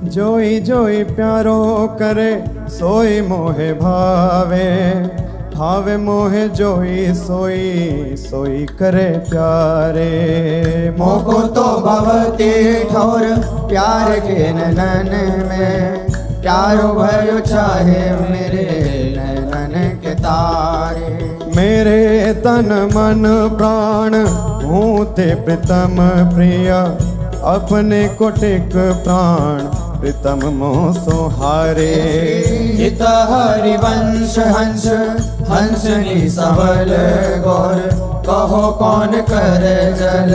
जोई जोई प्यारो करे सोई मोहे भावे, भावे मोहे जोई सोई सोई करे प्यारे। मोको तो भवती ठोर प्यार के नैनन में, प्यारो भयो चाहे मेरे नैनन के तारे। मेरे तन मन प्राण हूँ ते प्रीतम प्रिय, अपने कोटिक प्राण प्रीतम मोह सोहारे। हित हरिवंश हंस हंसनी सबल गौर, कहो कौन कर जल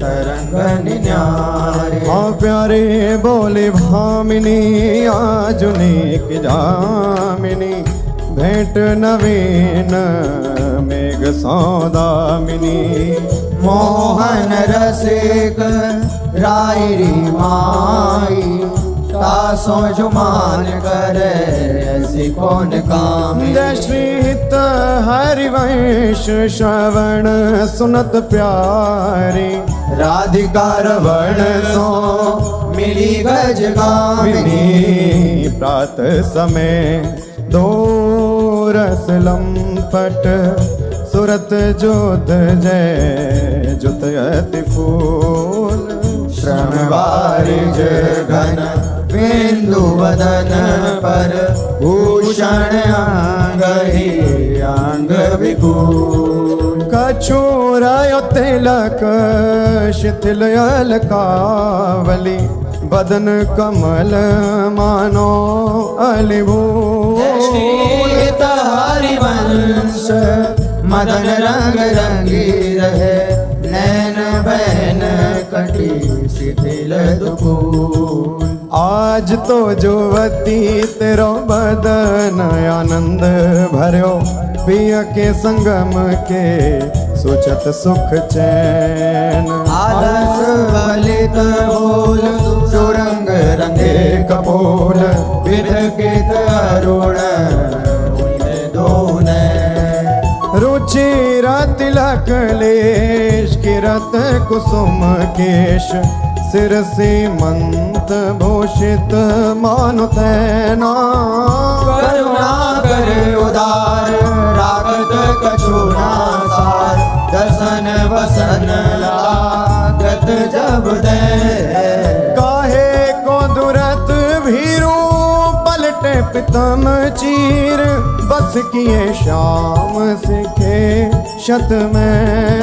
तरंग न्यारे। हाँ प्यारे बोले भामिनी आजुनीक जामिनी, भेंट नवीन मेघ सौदामिनी। मोहन रसिक रायरी माई, तासो जुमान करे ऐसी कौन काम। जय श्री हित हरिवंश श्रवण सुनत प्यारी, राधिका रवण सो मिली गज गामिनी। प्रात समय दो रस लंपट, सुरत जोत जय जुत अति फूल। श्रम वारिज घन बिंदु वदन पर, भूषण अंग ही अंग विभूल। कछुरायो तिलक शिथिल अलकावली, बदन कमल मानो अलिभूल। श्रीत हरिवंश मदन रंग रंगी रहे, नैन बहन कटी शिथिल दुकूल। आज तो जुवती तेरो बदन आनंद भर्यो, पिय के संगम के सोचत सुख चैन। आलस बलित बोल सुरंग रंगे कपोल, विरकित अरुण दोने। रुचिर तिलक लेश किरत कुसुम केश, सिर सीमंत भूषित मानु तैना। करुणा कर उदार रागत कछु ना सार, दसन वसन लागत जब दे। काहे को दुरत भीरू पलटे पितम चीर, बस किए श्याम सिखे शत में।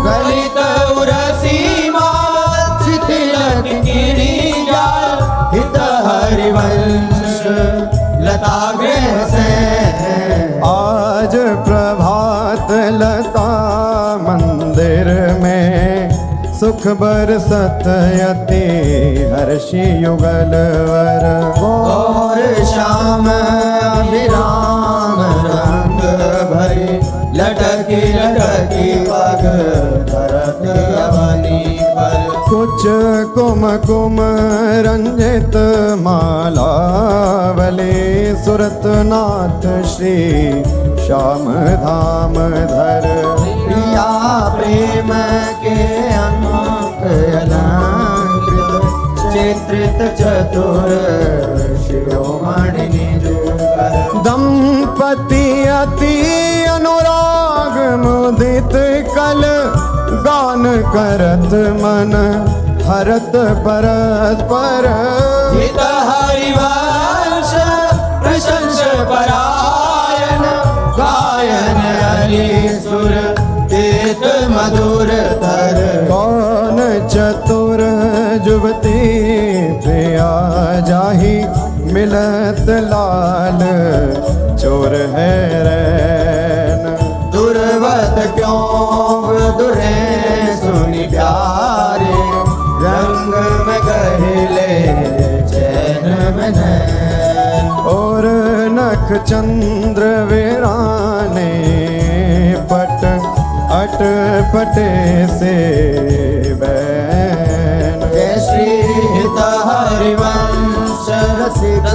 गलित उरसी मात तिलक गिरी जाल, हित हरिवंश लता गृह से। आज प्रभात लता मंदिर में, सुख बरसत यति हर्षि युगल वर। और श्याम अभिराम रंग भरी, लटकी लटकी पग धरत अवनी पर। कुछ कुम कुम रंजित मालावली, सुरत नाथ श्री श्याम धाम धर। प्रिया प्रेम के अंक अलंकृत, चित्रित चतुर शिरोमणि निज कर। दंपति अति अनुराग मुदित कल, गान करत मन हरत परस्पर। हित हरिवंश प्रशंस परायण, गायन हरि सुर देत मधुर धर। कौन चतुर जुवती प्रिया जाही, मिलत लाल चोर है रैन। दुर्वत क्यों दुरे सुनि प्यारे, रंग में गहिले चैन में नैन। और नख चंद्र वीराने पट अट पटे से बैन। जय श्री हित हरिवंश रसिक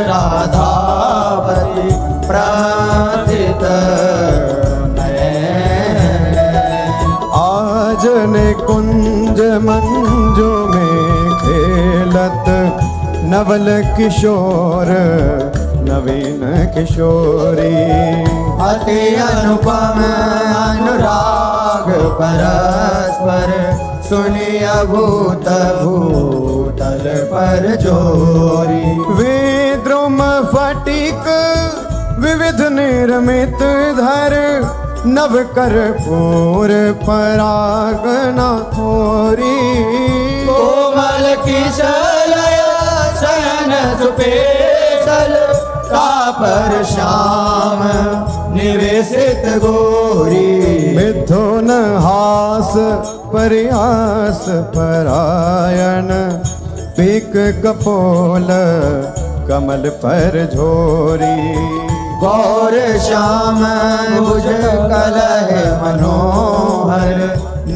राधापति, प्रार्थित आज ने कुंज मंजू में खेलत, नवल किशोर नवीन किशोरी अति अनुपम अनुराग परस्पर सुनिय भूत भूतल पर जोरी विद्रुम फटिक विविध निर्मित धर नव कर पूर परागना थोरी कोमल किशलय सन सुपेसल कापर श्याम निवेशित गोरी मिथुन हास परिहास परायण पीक कपोल कमल पर झोरी गौर श्याम भुज कलह मनोहर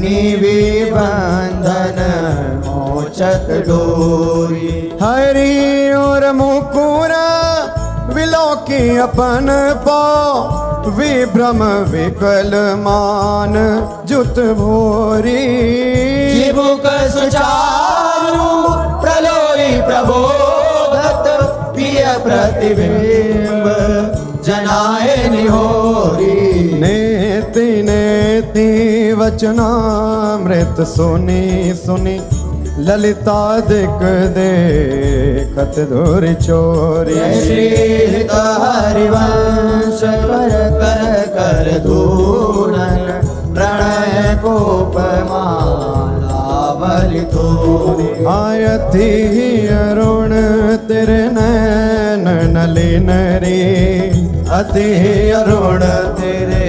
नीवी बंधन मोचक डोरी हरि और मुकुर विलोकी अपन पाओ विभ्रम विकल मान जुत भोरी जीवुक सुचारु प्रलोई प्रबोधत प्रिय प्रतिबिंब जनाए निहोरी नेति नेति वचनामृत सुनी सुनी ललिता दिक देखत धुर चोरी श्री हरिवंश कर कर कर धूनन प्रणय कोपमालावली तोरी आयति अरुण तेरे नैन नलिन रे अति अरुण तेरे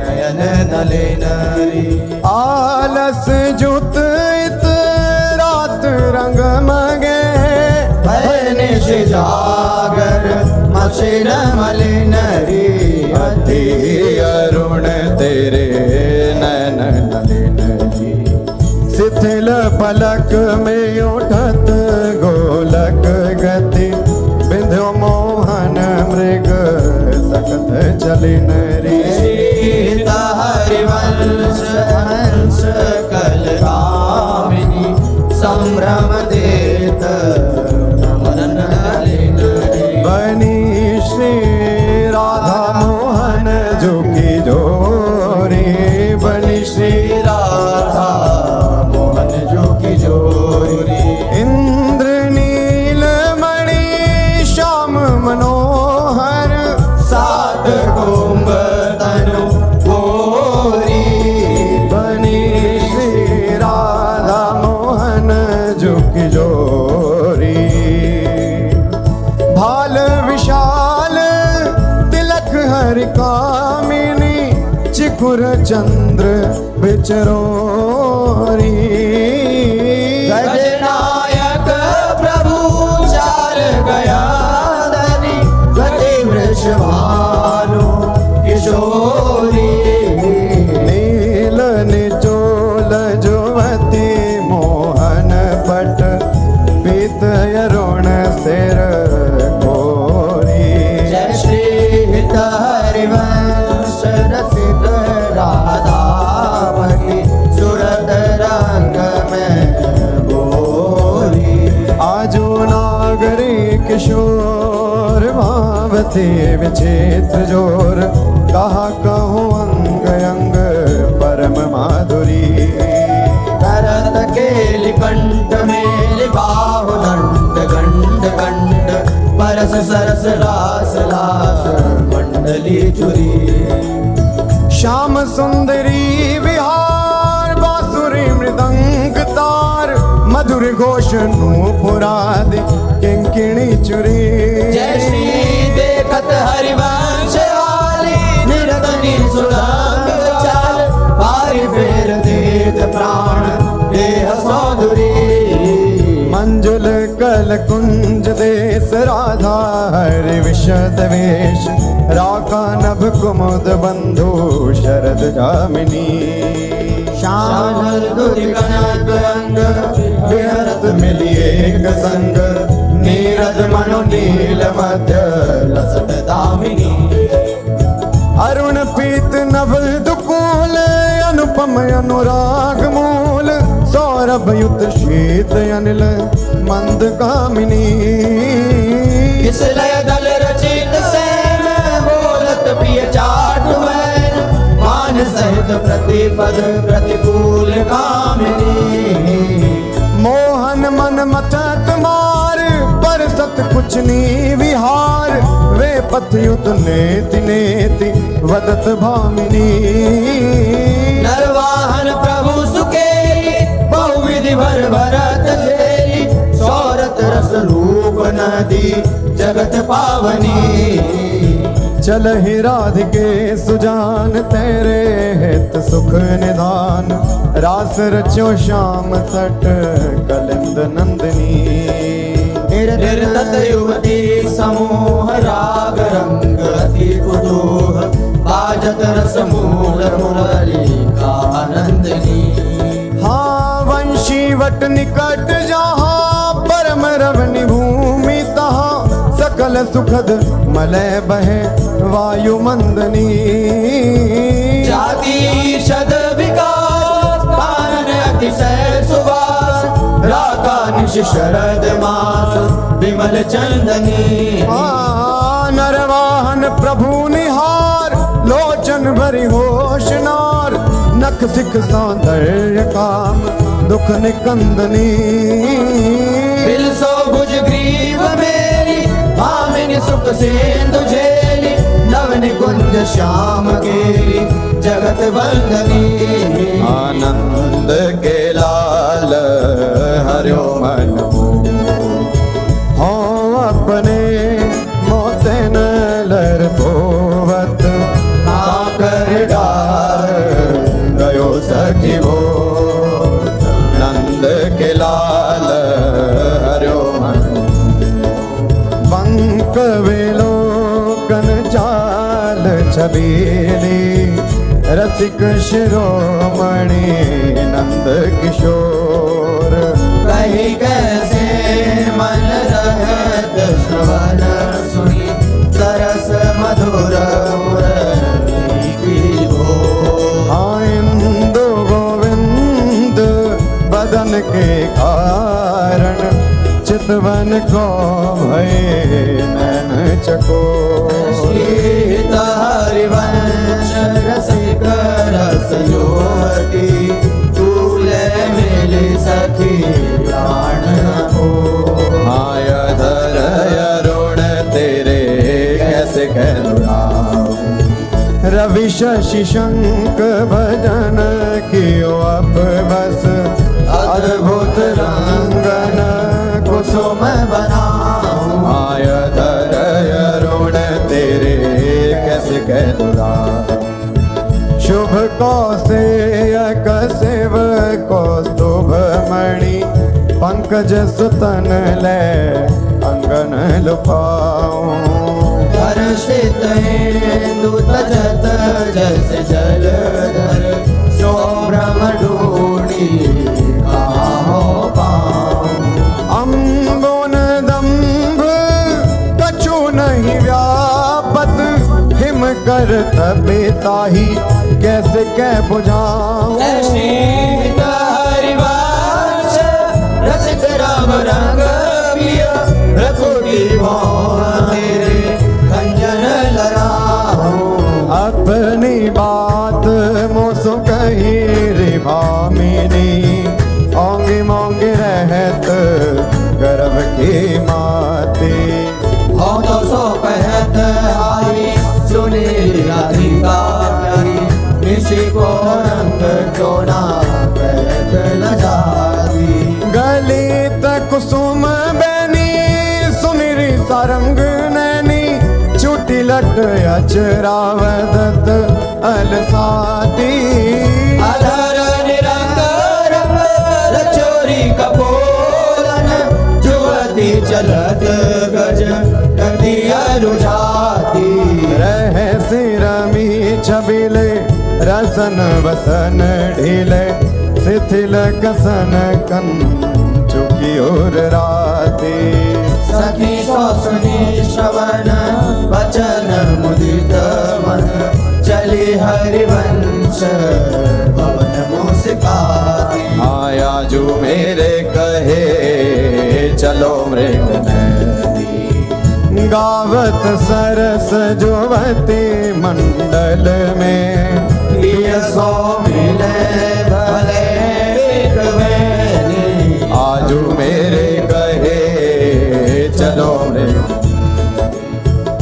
नयन नलिन री आलस जुत इत रात रंग मगे निश जागर मसिन मलिन री अति अरुण तेरे नैन नलिन री शिथिल पलक में उठत गोलक गति बिंध्यो मोहन मृग सकत चलिन रे सीता हरिवंश हंस कलरामिनी संभ्रम देत नमन नलिन री बनी श्री राधा मोहन जोगी जोरी बनी श्री राधा मोहन जो की जोरी इंद्र नील मणि श्याम मनोहर सात कुंभ तनु गोरी बनी श्री राधा मोहन जुकी जोरी भाल विशाल तिलक हरि कामिनी चिकुर चंद्र बिचरोरी गजनायक प्रभु चार गया धनी गति वृषभानु किशोरी नील निचोल जुवती मोहन पट पीत अरुण सिर गोरी जय श्री हित हरिवंश रसिक राधावती सुरत रंग में गोरी आजो नागरी किशोर भावती विचित्र जोर कहा कहूँ अंग अंग परम माधुरी भरत केलि कंठ मेलि बाहु दंड गंड गंड परस सरस लास लास मंडली चुरी श्याम सुंदरी विहार बांसुरी मृदंग तार मधुर घोष नूपुरादि किंकिणी चुरी जय श्री देखत हरिवंश वाली निरतनी सुरंग चाल पारि फेर देत प्राण देह सौंदरी मंजुल कल कुंज देश राधा हरि विशद वेश राका नभ कुमुद बंधु शरद जामिनी श्याम दुर्गणक अंग विहरत मिली एक संग नीरद मनो नील मध्य लसत दामिनी अरुण पीत नव दुकूल अनुपम अनुराग मूल सौर प्रभयुत शीत अनिल मंद कामिनी किस लय दल रचित सैन बोलत पिय चाटु वैन मान सहित प्रतिपद प्रतिकूल कामिनी मोहन मन मचत मार पर सत कुछ नी विहार वे पथयुत नेति नेति वदत भामिनी नरवाहन प्रभु सुकेली बहुविधि भर भरत झेली सौरत रस रूप नदी जगत पावनी चल ही राधिके सुजान तेरे हित सुख निधान रास रचो श्याम तट कलिंद नंदिनी निर्तत युवती समूह राग रंग अति कुतूह बाजत रस मूल मुरली का आनंदनी हाँ वंशी वट निकट जहाँ परम रवनि भूमि तहाँ सकल सुखद मलय बहे वायु मंदनी जाति शद विकास कानन अतिशय सुवास राका निश शरद मास विमल चंदनी नरवाहन प्रभु निहार लोचन भरी होशनार नख सिख सौंदर्य काम दुख निकंदनी बिलसो भुज ग्रीव मेरी भामिनी सुख सेंदु झेली नवन कुंज श्याम केरी जगत वंदनी आनंद के लाल हरियो मन हो अपने मोते नलर पोवत आकर डार गयो सखी वो नंद के लाल हरियो मन बंक विलोकन चाल छबीली रसिक शिरोमणि नंद किशोर कही कैसे मन रहत श्रवण सुनी सरस मधुर मुरली की हो इंदु गोविंद बदन के कारण चितवन को भय नैन चकोर शीत हरिवंश रसिक रस युवती तूले मिली सखी प्राण हो आय धर अरुण तेरे कैसे कहलुराऊ रवि शशि शंक भजन कियो अप बस अद्भुत रंगन कुसुम बनाऊं आय धर अरुण तेरे कैसे कहलुराऊ शुभ कौसेयक शिव कौस्तुभ मणि पंकज सुतन ले अंगन लुपाऊं हर्षित इंदु तजत जस जलधर सोभ्रम ढूंढी कहाँ पाऊं अम्बुन दम्भ कछु नहीं व्यापत हिम कर तबिताही कैसे कह बुझाऊं शीत हरिवंश रसिक राम रंग पिया रघुरी मोहन तेरे खंजन लड़ाऊं अपनी बात मोसो कही रे भामिनी ओंगी मोंगी रहत गर्भ की माती हो तो सो कहत आई सुनी राधिका प्यारी निशि को रंग चोना कहत लजाती गलित कुसुम बैनी सुनिरी सारंग नैनी चुटी लट अचरावदत अलसाती अधर निरंग रंग रचोरी कपोलन जुवती चलत गज गति अनुजाती रह सिरमी छबिले रसन वसन ढीले शिथिल कसन कन चुकी और राती सखी सुनी श्रवण वचन मुदित मन चली हरिवंश भवन मुस्काती आया जो में मेरे कहे चलो मृग नदी। गावत सरस जुवती मंडल में प्रिय सो मिले भले कवेनी। आजू मेरे कहे चलो मृग।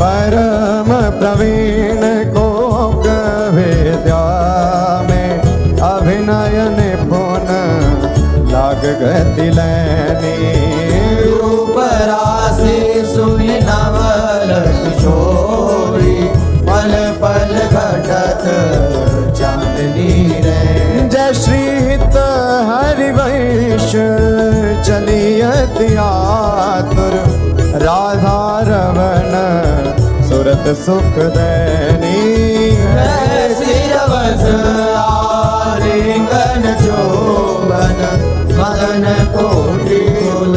परम प्रवीण को विद्या में अभिनय निपुण लाग गति लैनी। रूप राशि सुई नवल किशोरी पल पल घटत चांदनी रे। जय श्रीत हरिवंश चलियत आतुर राधा रमण सुरत सुख दैनी। सिरवस आलिंगन चोबन मदन कोटि कुल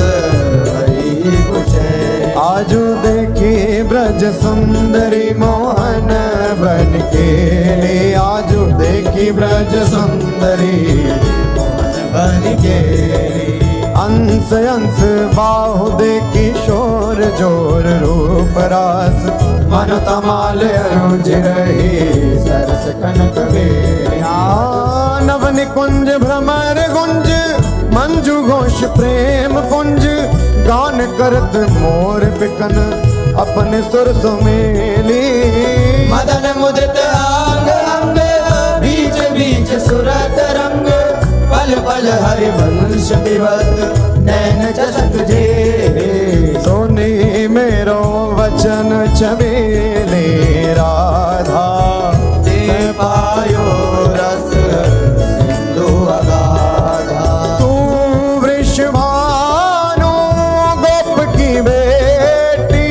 हरि कुशे। आजू देखी ब्रज सुंदरी मोहन बन के ले। आजू देखी ब्रज सुंदरी बन के अंश अंश बाहु देखी शोर जोर रूप रास मन तमाल अनुज रही सरस कनक बेरिया। नव निकुंज भ्रमर गुंज मंजू घोष प्रेम पुंज गान करत मोर पिकन अपने सुर सुमेली। मदन मुदित अंग अंग बीच बीच सुरत रंग पल पल हरिवंश विवत नैन चसक जे। सोनी मेरो वचन छबेले राधा दे पायो रस सिंधु अगाधा। तू वृषभानु गोप की बेटी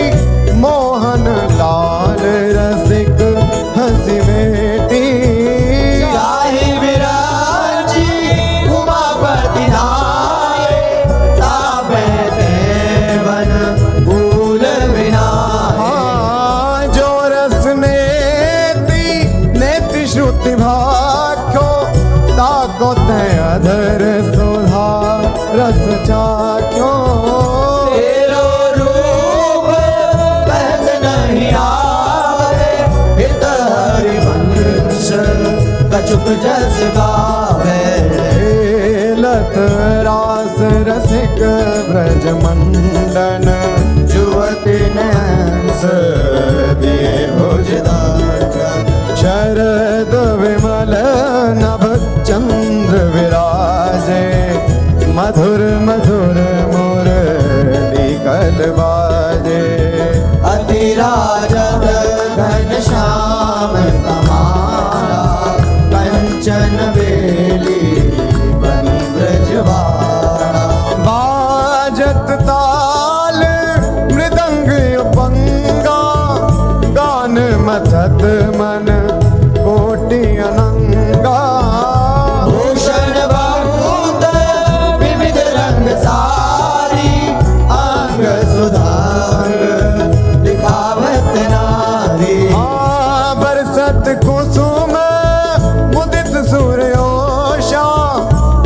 मोहन लाल रसिक हंसी बेटी। चाहे विराजी उमापति नाये ताबे देवन भूल विनाये। हाँ जो रस नेति श्रुति भाख्यो ताको ते अधर सुधा रस चाख्यो। तेरो रूप पहच नहीं आवे हित हरिवंश कछुक जस गावे। लत रास रसिक ब्रज मंडन जुवति नैंस दिए भुजदार। शरद विमल नभ चंद्र विराजे मधुर मधुर मुरली कल बाजे। अति राजद घन श्याम तमारा कंचन बेली बनी ब्रजवाड़ा। बाजत ताल मृदंग पंगा गान मथत मन कोटि अनंगा। भूषण बहुत विविध रंग सारी अंग सुधार दिखावत नारी। बरसत कुसुम मुदित सूर्योषा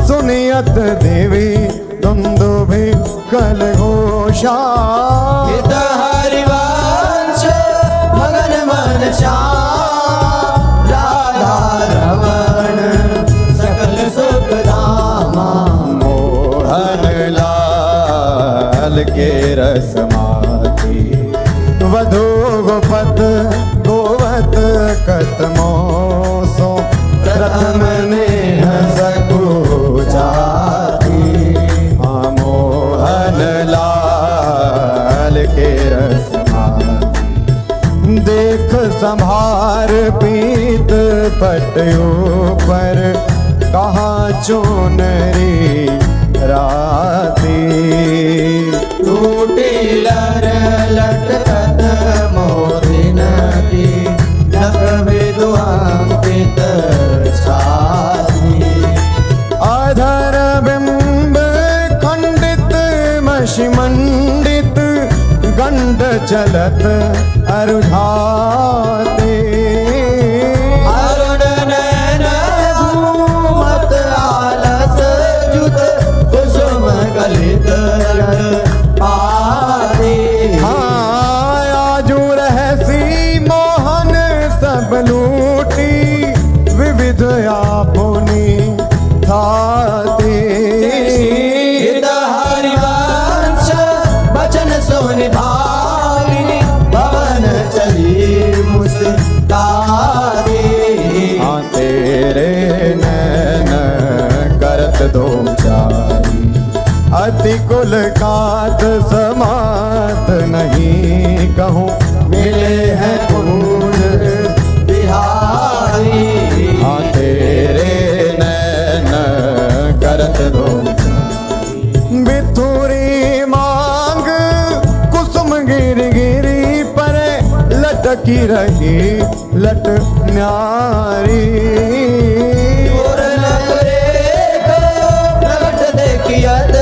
सुनियत देवी दुंदुभि कल घोषा। हित हरिवंश मगन मन श्याम राधा रमण सकल सुख धामा। मोहन लाल के रसमाती वधु गोपत गोवत कतमोसो प्रथम ने सकु जाती। मोहन लाल के रसमाती देख संभार पीत पटयो पर कहाँ चोनरी राती। टूटी लर लटकत मोदिन की नख विद्वांकित छाती। अधर बिंब खंडित मषि मंडित गंड चलत अरुझाते। अरुण नैन घूमत आलस जुत कुसुम सब लूटी विविध आपुनी थाती। हित हरिवंश बचन सुन भाविनी भवन चली मुस्काती। हाँ तेरे नैन करत दो चारी, अति कुल कात समात नहीं कहूँ, मिले हैं कुंज बिहारी। हाँ तेरे नैन करत दो चारी। बिथुरी मांग कुसुम गिर गिरी पर लटकी रही लट न्यारी। और नगरेख प्रगट देखियत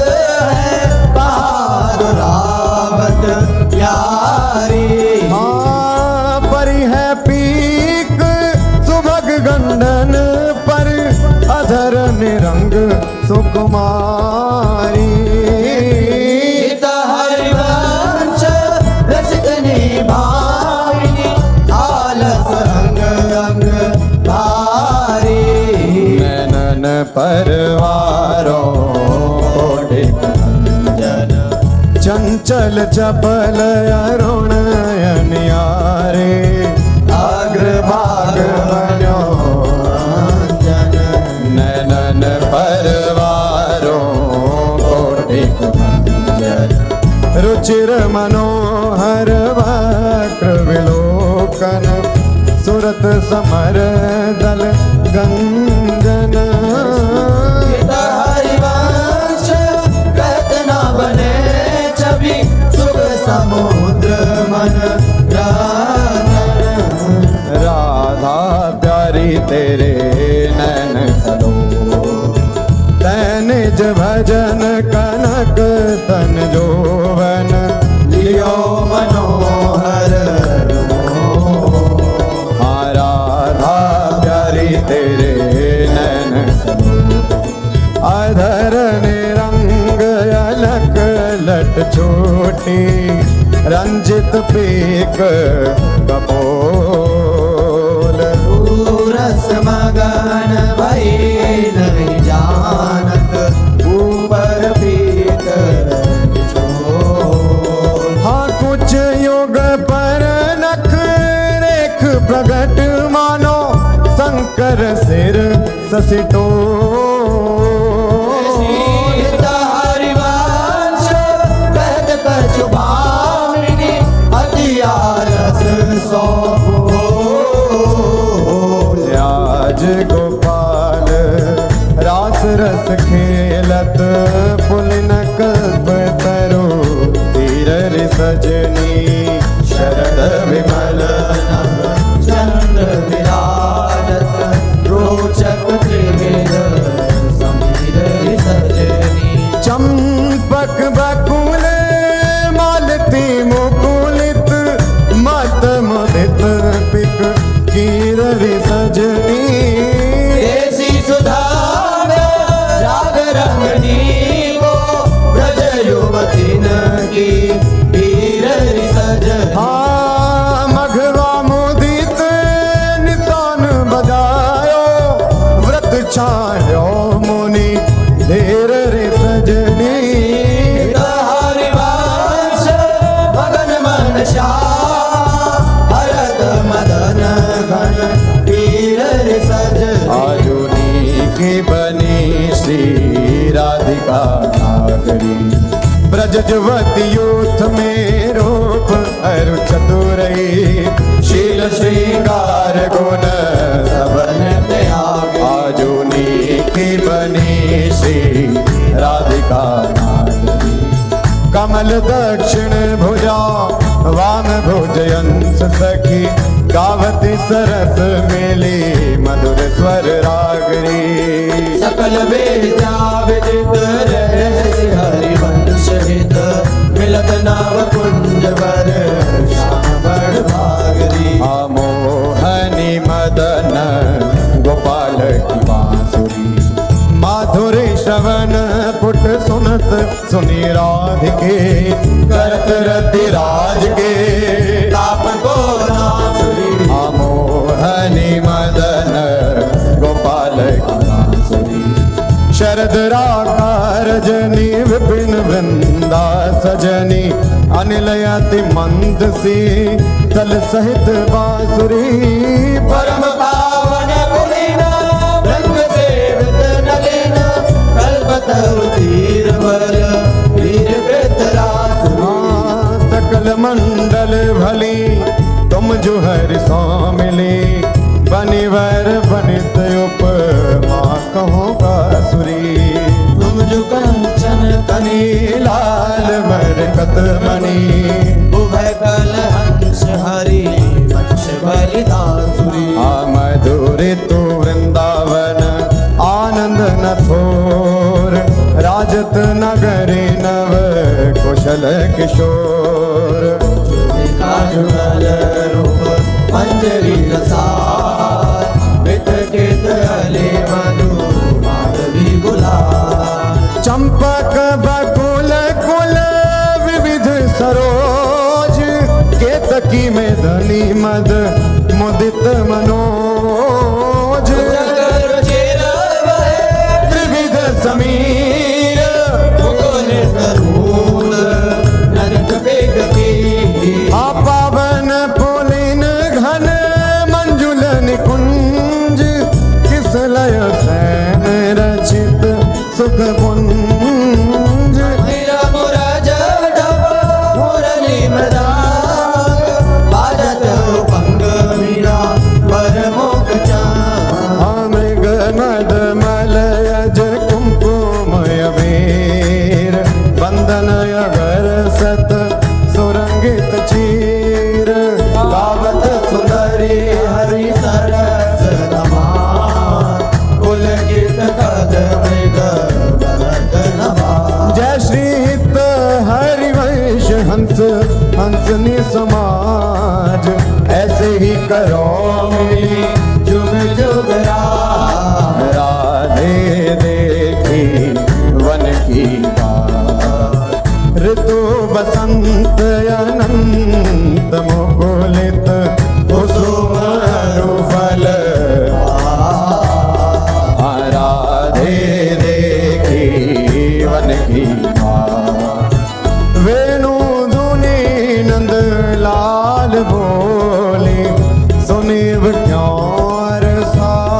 है बहादुरावत प्यारी। हाँ परी है पीक सुभग गंडन पर अधर निरंग सुकुमारी। हित हरिवंश रसिक निभाविनी आलस अंग अंग भारी। नैनन परवारों जन चंचल चपल अरुण अनियारे, अग्रभाग बन्यो जन। नैनन परवारों कोटिक मंजन। रुचिर मनोहर वक्र विलोकन, सुरत समर दल गंजन। हित हरिवंश कहत न बने छवि सुख समुद्र मन रंजन। राधा प्यारी तेरे नैन सलो, तैनिज भजन कनक तन जोवन। लियो मनोहर हाँ राधा प्यारी तेरे नैन सलो, अधर निरंग अलक लट छोटी, रंजित पीक कपोल। रस मगन भई नहीं जानत ऊपर पीत निचोल। हाँ कुछ युग पर नख रेख प्रगट मानो, शंकर सिर ससिटो। हित हरिवंश कहत कछु भामिनी अति आलस सो। आज गोपाल रास रस खेलत, पुलिन कल्प तरु तीर सजनी। शरद विमल नभ चंद्र विराजत, रोचक त्रिविध समीर सजनी। चंपक बकुल मालती मुकुलित, मत मुदित पिक कीर सजनी। देसी सुधा में राग रंगनी को, ब्रज युवतीन की पीर सजनी। हाँ मघवा मुदित निशान बजायो, व्रत छायो मुनि धीर रे सजनी। हित हरिवंश मगन मन श्याम, भरत मदन घन पीर सजनी। आजुनी की बनी श्री राधिका नागरी, ब्रज जुवती यूथ में रूप अरु चतुरई। शील श्रृंगार गुण सबन त्यागी, आजुनी की बनी श्री राधिका नागरी। कमल दक्षिण भुजा वाम भुजयंस सखी, गावती सरस मेली मधुर स्वर रागरी। सकल वेदा विदित रहस्य हरिवंश हित, मिलत नाव कुंज वर श्याम बड़ भागरी। मोहनी मदन गोपाल की बांसुरी, माधुरी श्रवण पुट सुनत सुनी राधिके। करत रति राज के ताप को नासुरी, मोहन रजनी अनिलयति मंद सी तल सहित बांसुरी परम पावन पुलिन ब्रह्म सेवित नलिन कल्पतरु तीर वर वीर वृतरासुरी सकल मंडल भली तुम जो हरि सो मिली बनिवर बनित उपमा कहो बांसुरी तुम जो कंचन तनी लाल मरकत मणि उभय कल हंस हरि वंश बलिदासुरी मधुर तू वृंदावन आनंद न थोर राजत नगरी नव कुशल किशोर जुगल रूप मंजरी रसार वित केत हले मधु माधवी गुलाल चंपक बकुल कुल विविध सरोज केतकी में धनी मद मुदित मनोज त्रिविध समीर मुकुल तरूण नरक बेगती पावन पुलिन घन मंजुल निकुंज किस लय सैन रचित सुख पुंज मेरा मुराज डब मुरली मृदांग बाजत भंग मीरा परमोक चांद मृग मद मलयज कुंकुमय वीर बंदन अगर सत सुरंगित चीर गावत सुंदरी हरि सरस दमान पुलकित कद मृग जय श्री हित हरिवंश हंस हंसनी समाज ऐसे ही करो मिली जुग जुग राधे देखी वन की बात ऋतु बसंत अनंत मुकुलित कुसुम रुफल राधे देखी वन की बात वेणु धुनी नंद लाल बोली सुनीव क्यों साथ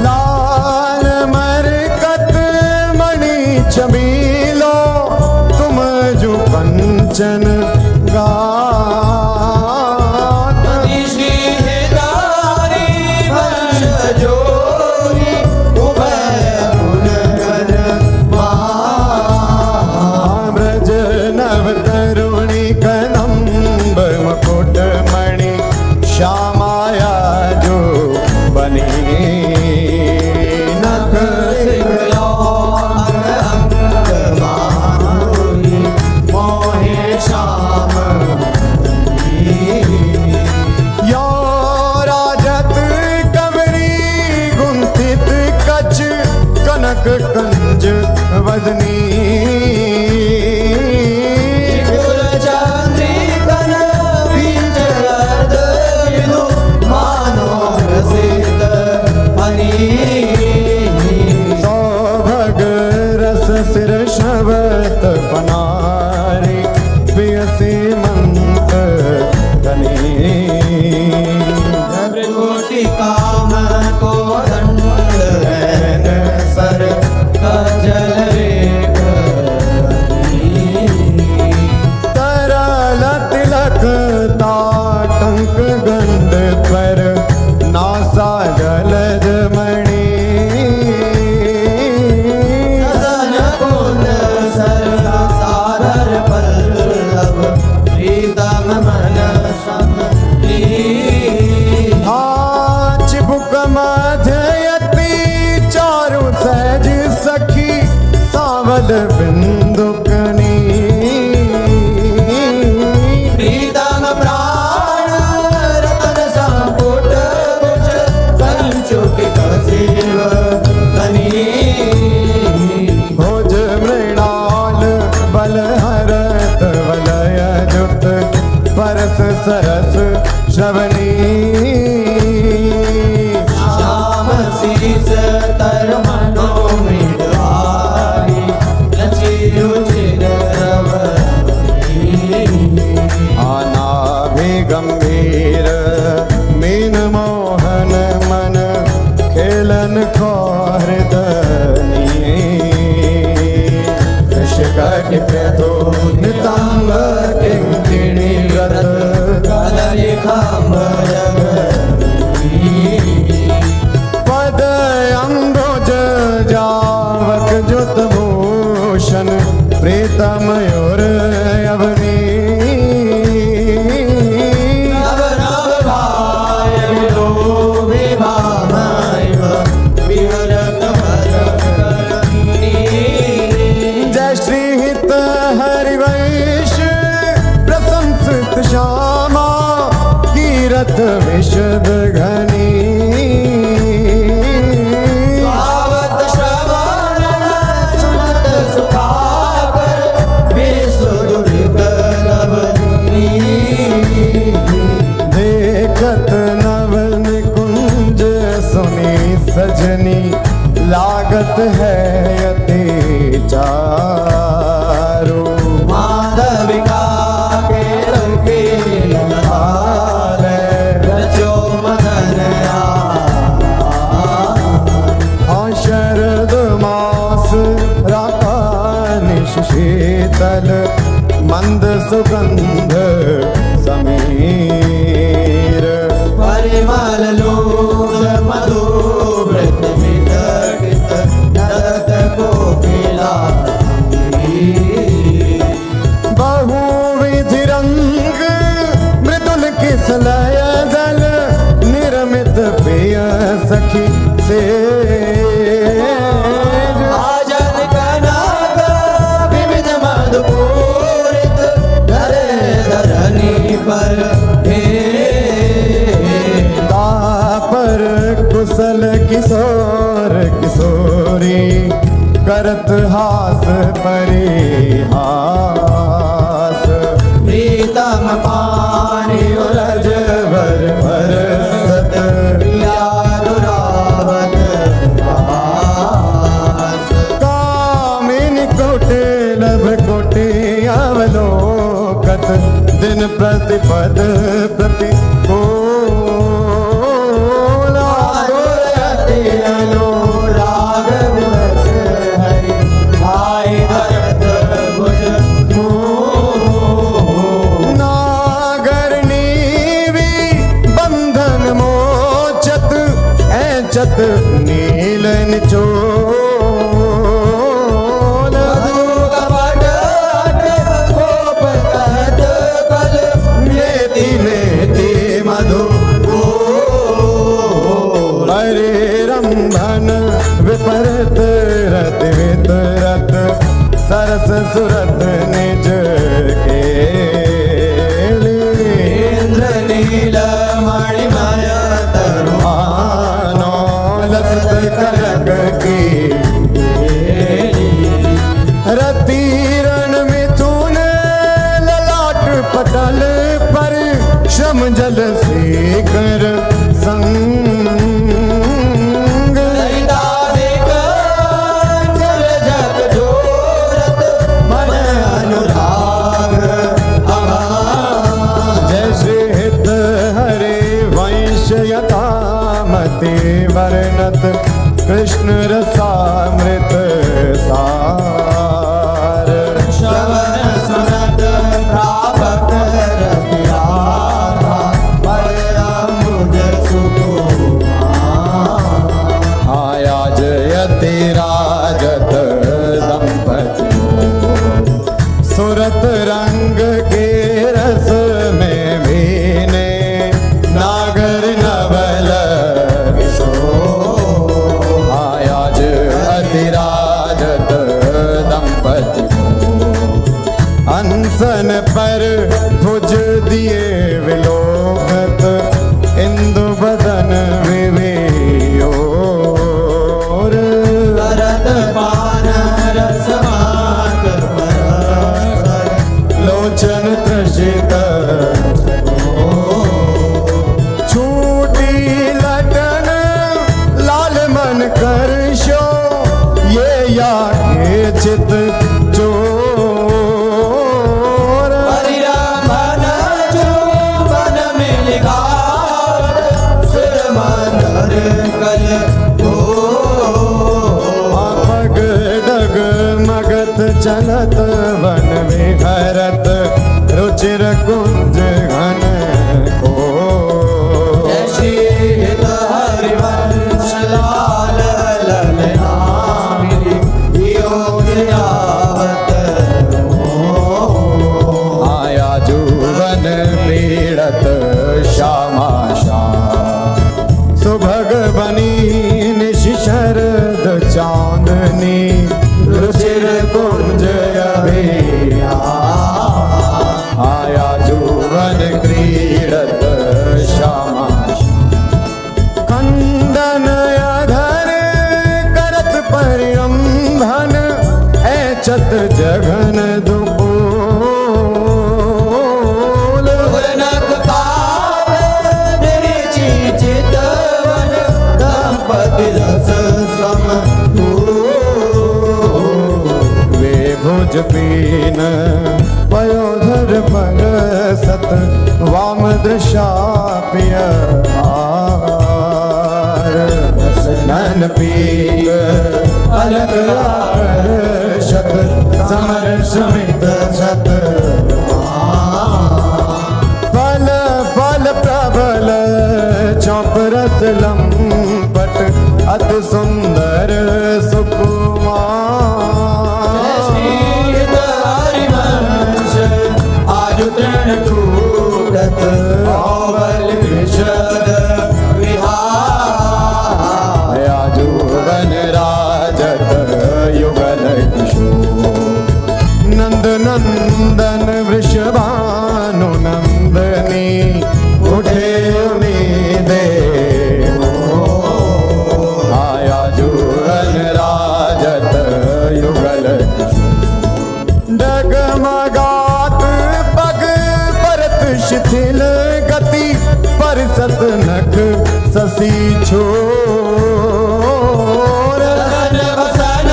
लाल मरकत मणि चमीलो तुम जो कंचन गात श्री हेदारी वंश जोरी उभय गुण कर ब्रज नव तरुणी कदम्ब मुकुट मणि श्यामाया जो बनी नख मोहे श्याम यो राजत कवरी गुंथित कच कनक कंज वदनी चंद्रिकन बीज गर्द विदु मानो प्रसिद्ध हनी सौभग रस सिर शवत पनारी पियसी मंत धनी त्रिकोटि काम को दंड है सर कजल रेख तरल तिलक ताटंक गंड पर नासा गलद मणि सदन कुंद सर सादर पल्लव प्रीतम मन सम चिबुक मध्ययति चारु सहज सखी सावल बिंदुकनी प्रीतम प्राण रतन संपुट कुछ कंचुक कसीव कनी भोज मृणाल बल हरत वलय जुत परस सरस श्याम शीस तर मनो मिटवाई रची रुचिर रवनी आनाभि गंभीर मीन मोहन मन खेलन कौहृदनी कृषकटि प्रतो नितांग किंकिणी गत कदली खांबर पद अंबुज जावक जुत भूषण प्रीतमयूर अवनी नव नव भाय विलोभि भामैव विहरत भरकरणी जय श्री हित हरिवंश प्रशंसित श्यामा कीरत विशद घनी भावत श्रवण सुमत सुखाकर विसुदुरित नवनी देखत नवन कुंज सुनी सजनी लागत है अति चारू माधविका के रंगे ललहार रचो मदन शरद मास राका निश शीतल मंद सुगंध समीर परिमल लोक मधु व्रत वितरित नरत कोकिला बहुविधि रंग मृदुल किसलय दल निर्मित प्रिय सखी से आजन कनक विविध मधुपूरित धरे धरनी पर हे तापर कुशल किशोर किशोरी करत हास परिहास प्रीतम पानी उलझ भर भरसत यादुरावत आस कामिनी कोटे लभ कोटे अवलोकत दिन प्रतिपद प्रति अनुराग विवश हरि भाई भरत भुज नागरनी बंधन मोचत ऐचत नील निचोल मधु कपट अट कोप कहत कल नेति नेति मधु हरे रंभन विपरत रत वितरत सरस सुरत निज केली इंद्र नील मणिमय आनो लसत कनक की रतीरण मिथुन ललाट पटल पर श्रम जल सेकर संग ललिता देख जल जग जोरत मन अनुराग अभाग जय श्री हित हरे वंश यथामति वर्णत कृष्ण रसामृत सार श्रवण सुनत प्रापक रतिराधा परमुज सुकुमार आया जयति राजत दंपति सुरत रंग के रस में भीने नागर नवल किशोर आया जयति राजत दंपति अनसन पर भुज दिए विलोकत इंदु बदन विवेयोर करत पान रसमात परस्पर लोचन त्रषित चलत वन विहरत रुचिर कुंज घन को जय श्री हित हरिवंश लाल ललनामिनी योग यावत आया जुवन पीड़त श्यामा श्याम सुभग बनी निशि शरद चांदनी रुचिर कुंज अभिया आया जुवन क्रीडत श्यामा खंडन अधर करत परिरंभन ऐचत जघन दुपोल नख काल निरिचि चितवन दंपति रस सम वे भुज पीन पयोधर परसत वाम दृशाप्य नन पीक अलग आकर्षक समर सुमित सत पल पल प्रबल चौप रस लंपट अति सुंदर सुकुमार श्रीत हरिवंश आजु तृण कूटत औबल विशद विहार आजुवन राजत युगल किशोर नंद नंदन वृषभानु नंदनी उठे उम्मीदे आया जुवन राजत युगल डगमगात पग परत शिथिल गति परसत नख ससी छोर रतन वसन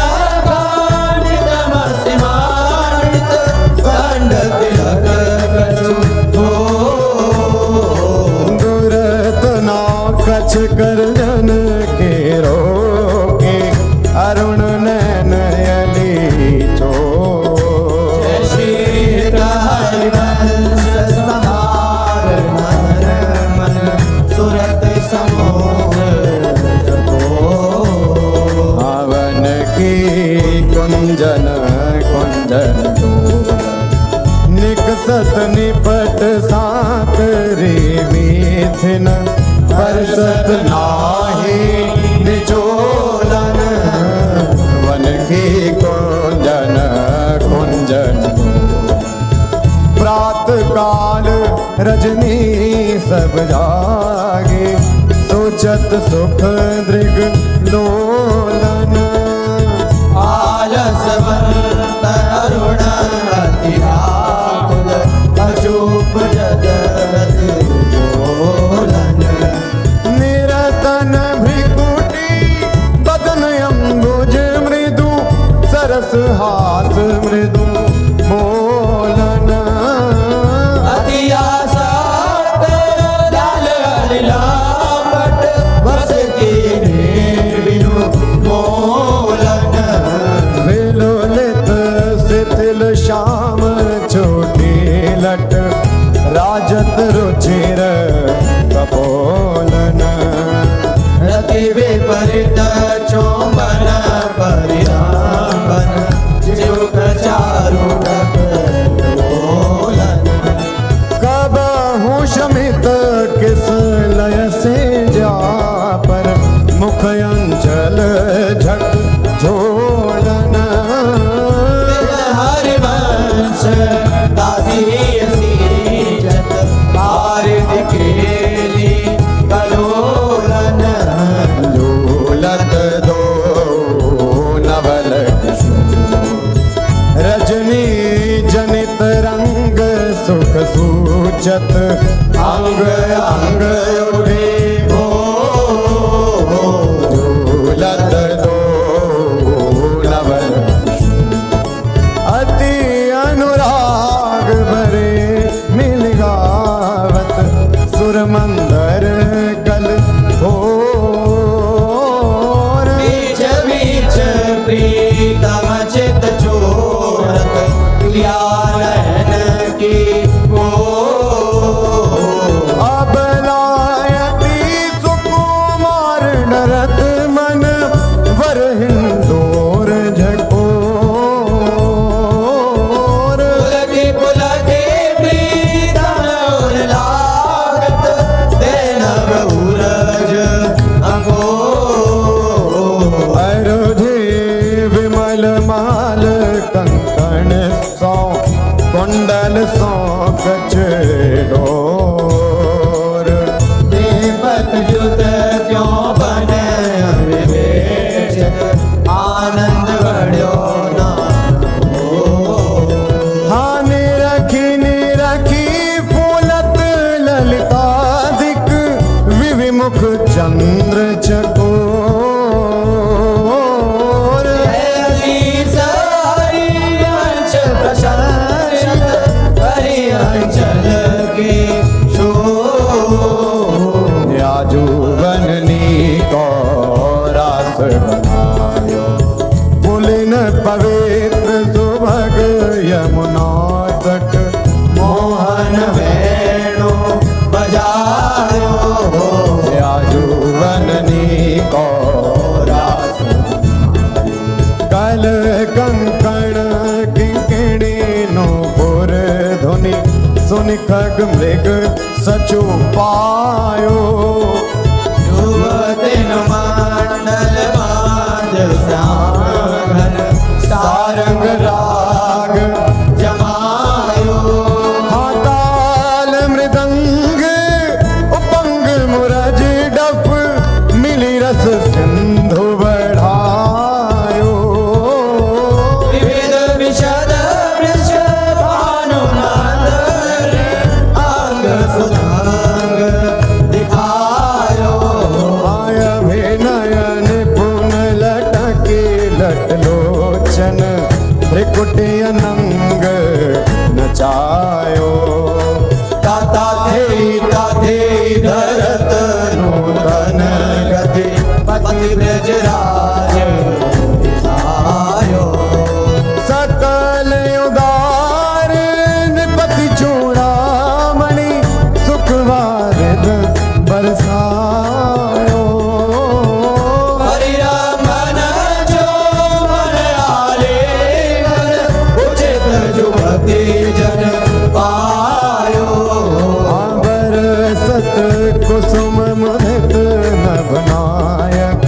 कांडित मसिमानित खंड तिलक कछु दुरतना कछ कर जन के रोके अरुण नैन अली चो जय श्री हरिवंश सहार मन मन सुरत समोह हवन की कुंजन कुंजन निकसत निपट साकरी मिथिन परसत नाही निचोलन वन की कुंजन कुंजन प्रात काल रजनी सब जागे सोचत सुख दृग लोलन आलसवंत अरुण अति व्याकुल अचूप जगत बोलन निरतन भ्रिकुटी बदन अम्बुज मृदु सरस हास मृदु बोलन अति आसक्त लाल लापट बस की विमुख चंद्र चकोर ऐसी सारी अंश प्रशंसित हरि अंचल के शोर। याजुवननी को रास बनायो पुलिन पवित्र सुभग यमुना तट मोहन वेणु बजायो याजुवननी को रास कल कंकण किंकिणी नो पुर धुनि सुनि खग मृग सचु पायो युवतिन मंडल बांध श्यामघन सारंग राग जमायो। हाताल मृदंग उपंग मुरज डफ मिली रस सिंधु बढ़ायो विविध विशद वृष भानुनंदन अंग सुधांग दिखायो। आय अभिनयन पुन लटके लटलोचन त्रिकुटी अनंग नचायो ताता थे धरत नूतन गति पति ब्रजराज आयो। सकल उदार निपति चूड़ामणि सुखवारिद बरसायो हरिरामन जो मन आलेखन उचित जुगति जन पायो। आबर सत कुसुम मुदित नभनायक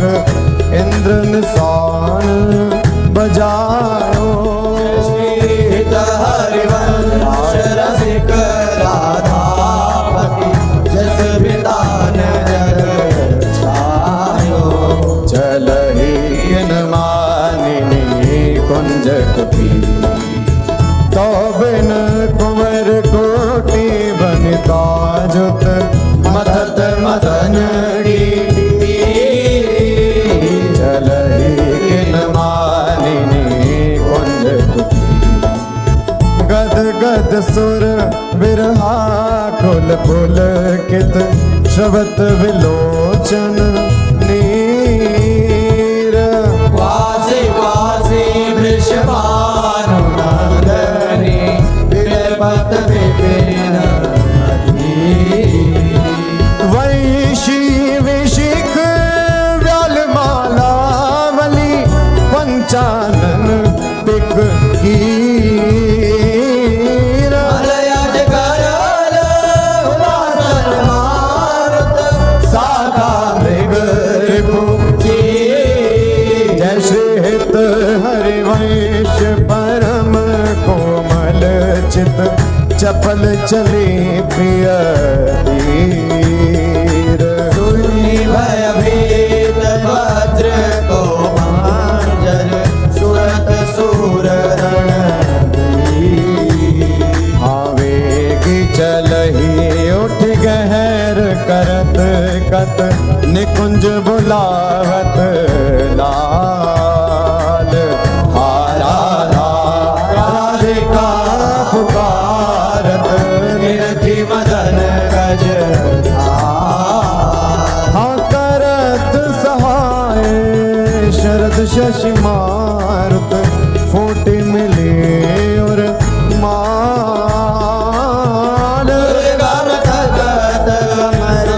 इंद्र निशान बजायो हित हरिवंश रसिक राधापति जस वितान जग छायो। चलहि मानिनी कुंज कुटी तो बिन कुंवर कोटि बनिता जुत मथत मदनड़ी चलहि मानिनी कुंज कुटी गद गद सुर बिरहा कुल पुल कित श्रवत विलोचन नीर वासी वासी वृषभानुनंदनी विरपत विपिन अधीर। वैशी विशिख व्यालमालावली पंचानन पिक हीर मलयज करल उदासन मारुत साखा मृग रिपु जय श्री हित हरिवंश परम कोमल चित चपल चली प्रिय धीर सुनि भयभीत वज्र को मांजर सुरत सूर रणधीर। आवेगी चलही उठ गहर करत कत निकुंज बुलावत लाल हारा राधिका पुकारत निरखी मदन गज हाँ करत सहाय शरद शशि मारुत फोटे मिले और माल दुर्गम थकत समर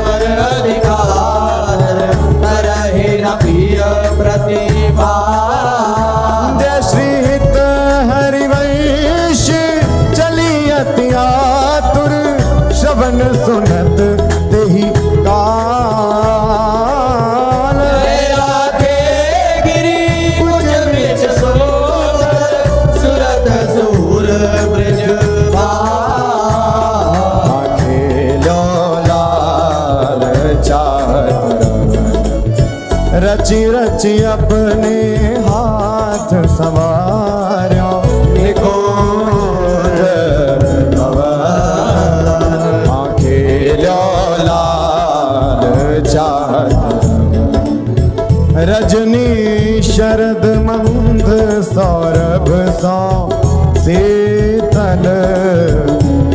अधिकार तरहि न प्रिय प्रतिभा। जय श्री हित हरिवंश चली अति आतुर श्रवण सुनत तेहि काल राखे गिरि कुज वृक्ष सोतर सुरत सूर ब्रज खेलो लाल चाहत रचि रचि अपने हाथ संवार्यो निकुंज भवन खेलो लाल चाहत रजनी शरद मंद सौरभ सा शीतल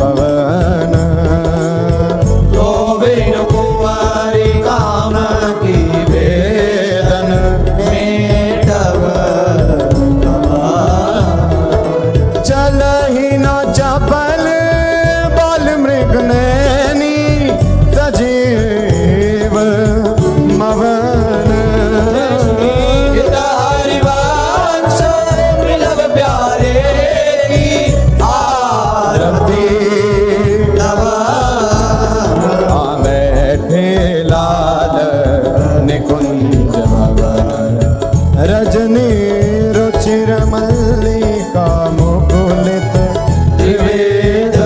पवन गोविंद कुंवारी काम की वेदन मेटव चल ही न चपल बाल मृग नैनी सजीव मवन हरिवंश मिलव प्यारे की आरती बैठे लाल निकुंज भवन रजनी रुचिर मल्लिका मुकुलित त्रिवेद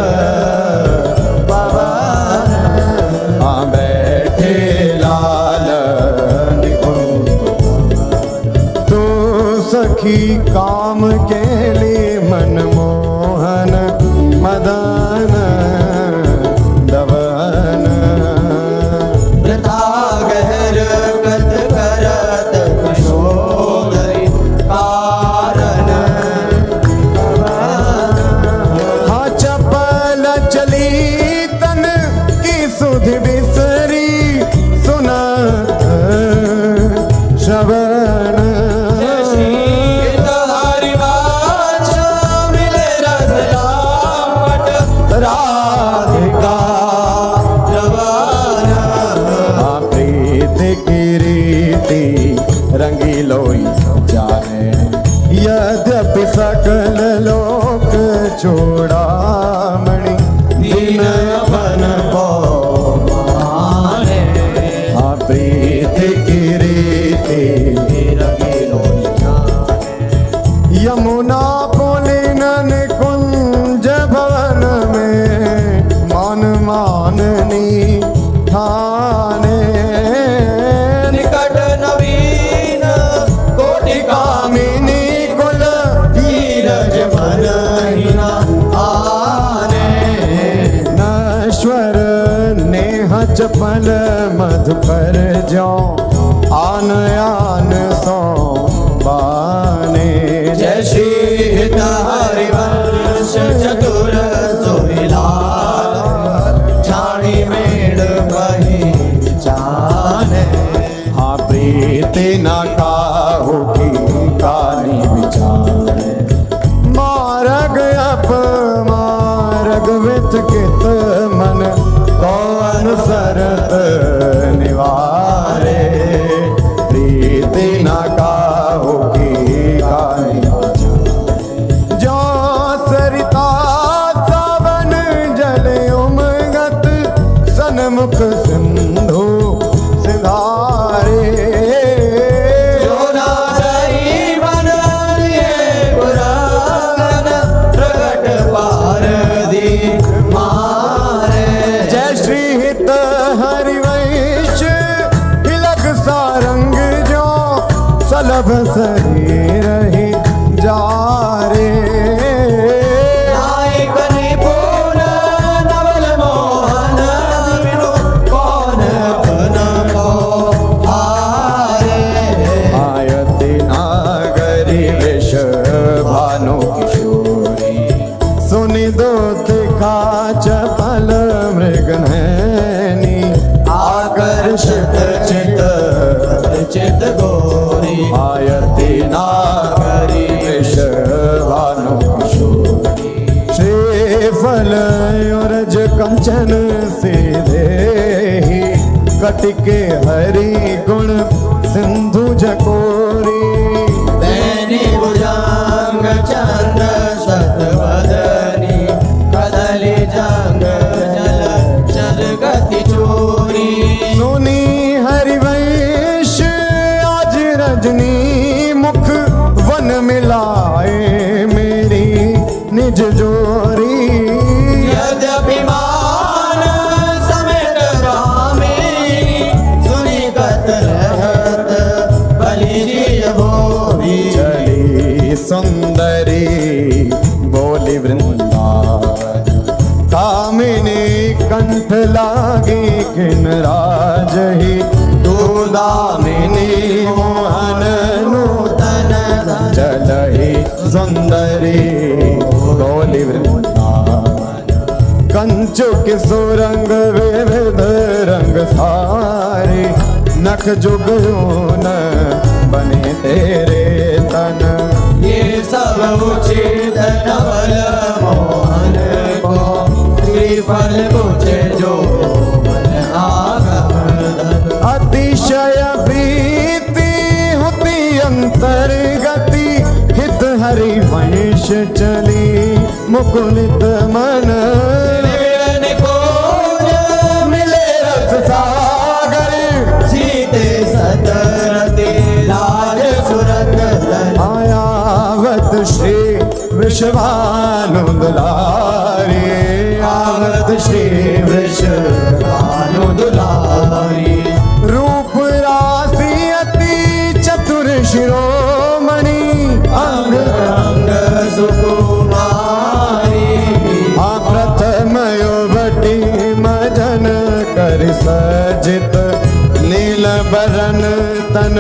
पवन बैठे लाल निकुंज तू सखी काम के लिए मनमोहन मदन दवन वृथा गहर गत करत किशोरी कारण हाँ चपल चली तन की सुध बिसरी सुनत श्रवण हरिवंश मिले रसलापट राधिका जवान प्रीत की रीति रंगीलोई जाने यद्यपि सकल लोक चूड़ामणि दीन अपन को माने प्रीत की रीति यमुना पुलिनन कुंज भवन में मान माननी ठाने निकट नवीन कोटि कामिनी कुल धीरज मन हिना आने नश्वर नेह चपल मधुकर जो आन आन सो बाने जय श्री हित हरिवंश चतुर सुविलाल छाणी मेड़ वही जाने हाँ प्रीति न काहू की कानी विचारे मार्ग अप मार्ग वित कित मन कौन सरत निवारे प्रीति न काहू की कानी जो सरिता सावन जल उमगत सन्मुख सिंधु सिधारे जो ना जई बन लिए पुराण प्रगट पार दी मारे जय श्री हित हरिवंश हिलक सारंग जो सलभ शरीर ही जा रे नायक निपुण नवल मोहन विनु कौन बन को हारे आयति नागरी विष भानु किशोरी सुनि दोत का चपल मृग नैनी आकर्षित चित चित गोरी आयति नागरी विष भानु किशोरी श्रीफल युरज कंचन सीधे ही कटिके हरि गुण सिंधु जकोरी बैनी भुजंग चंद्र सतवदनी कदली जंग जल चल गति चोरी सुनी हरिवंश आज रजनी मुख वन मिलाए मेरी निज जोरी यद्यपि मान समेत रामे सुनी कत सुदामिनी मोहन नूतन चलहि सुंदरी गौली वृंदावन कंचुक सुरंग विविध रंग सारे नख जुगनून बने तेरे तन ये सब उचित नवल मोहन को श्रीफल कुछ जो मन आगमन अतिशय प्रीति होती अंतर्गति हित हरि वंश चली मुकुलित मन मिलन को मिले रस सागर सीते सतरते लाज सुरत आयावत श्री विश्वानुदुलारी आवत श्री विश्वानुदुलारी रूप राशि अति चतुर शिरोमणि अंग अंग सुकुमारी प्रथम युवटी मजन कर सजित नील बरन तन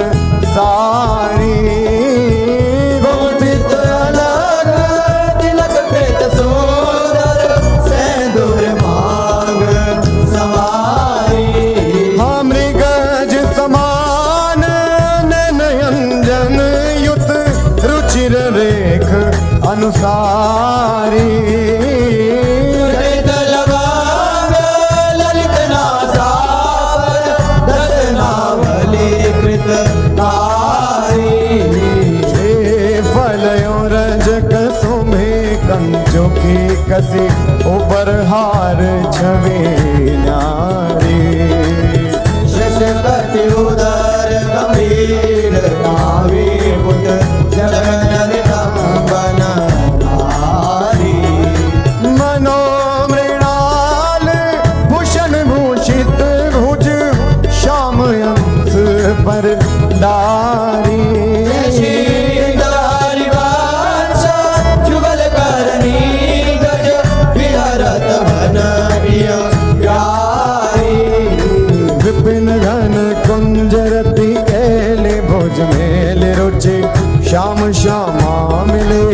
सारी गोपित अलग तिलक प्रेत सुंदर सेंदूर मांग सवारी मृगज समान नयंजन युत रुचिर रेख अनुसारी ललित लवांग ललित नासावर दस नावली कृत कारी फलयो रजक सुमे कंचुकी कसी उपरहार छवि नारी शशकति उदर गंभीर नावी पुत जगन्नतंबन नारी मनोमृणाल भूषण भूषित भुज श्याम अंश पर डारी जुगल करनी गज विहरत मन प्रिय प्यारी विपिन घन कुंजरति केले भुज मेल रुचि श्याम श्यामा मिले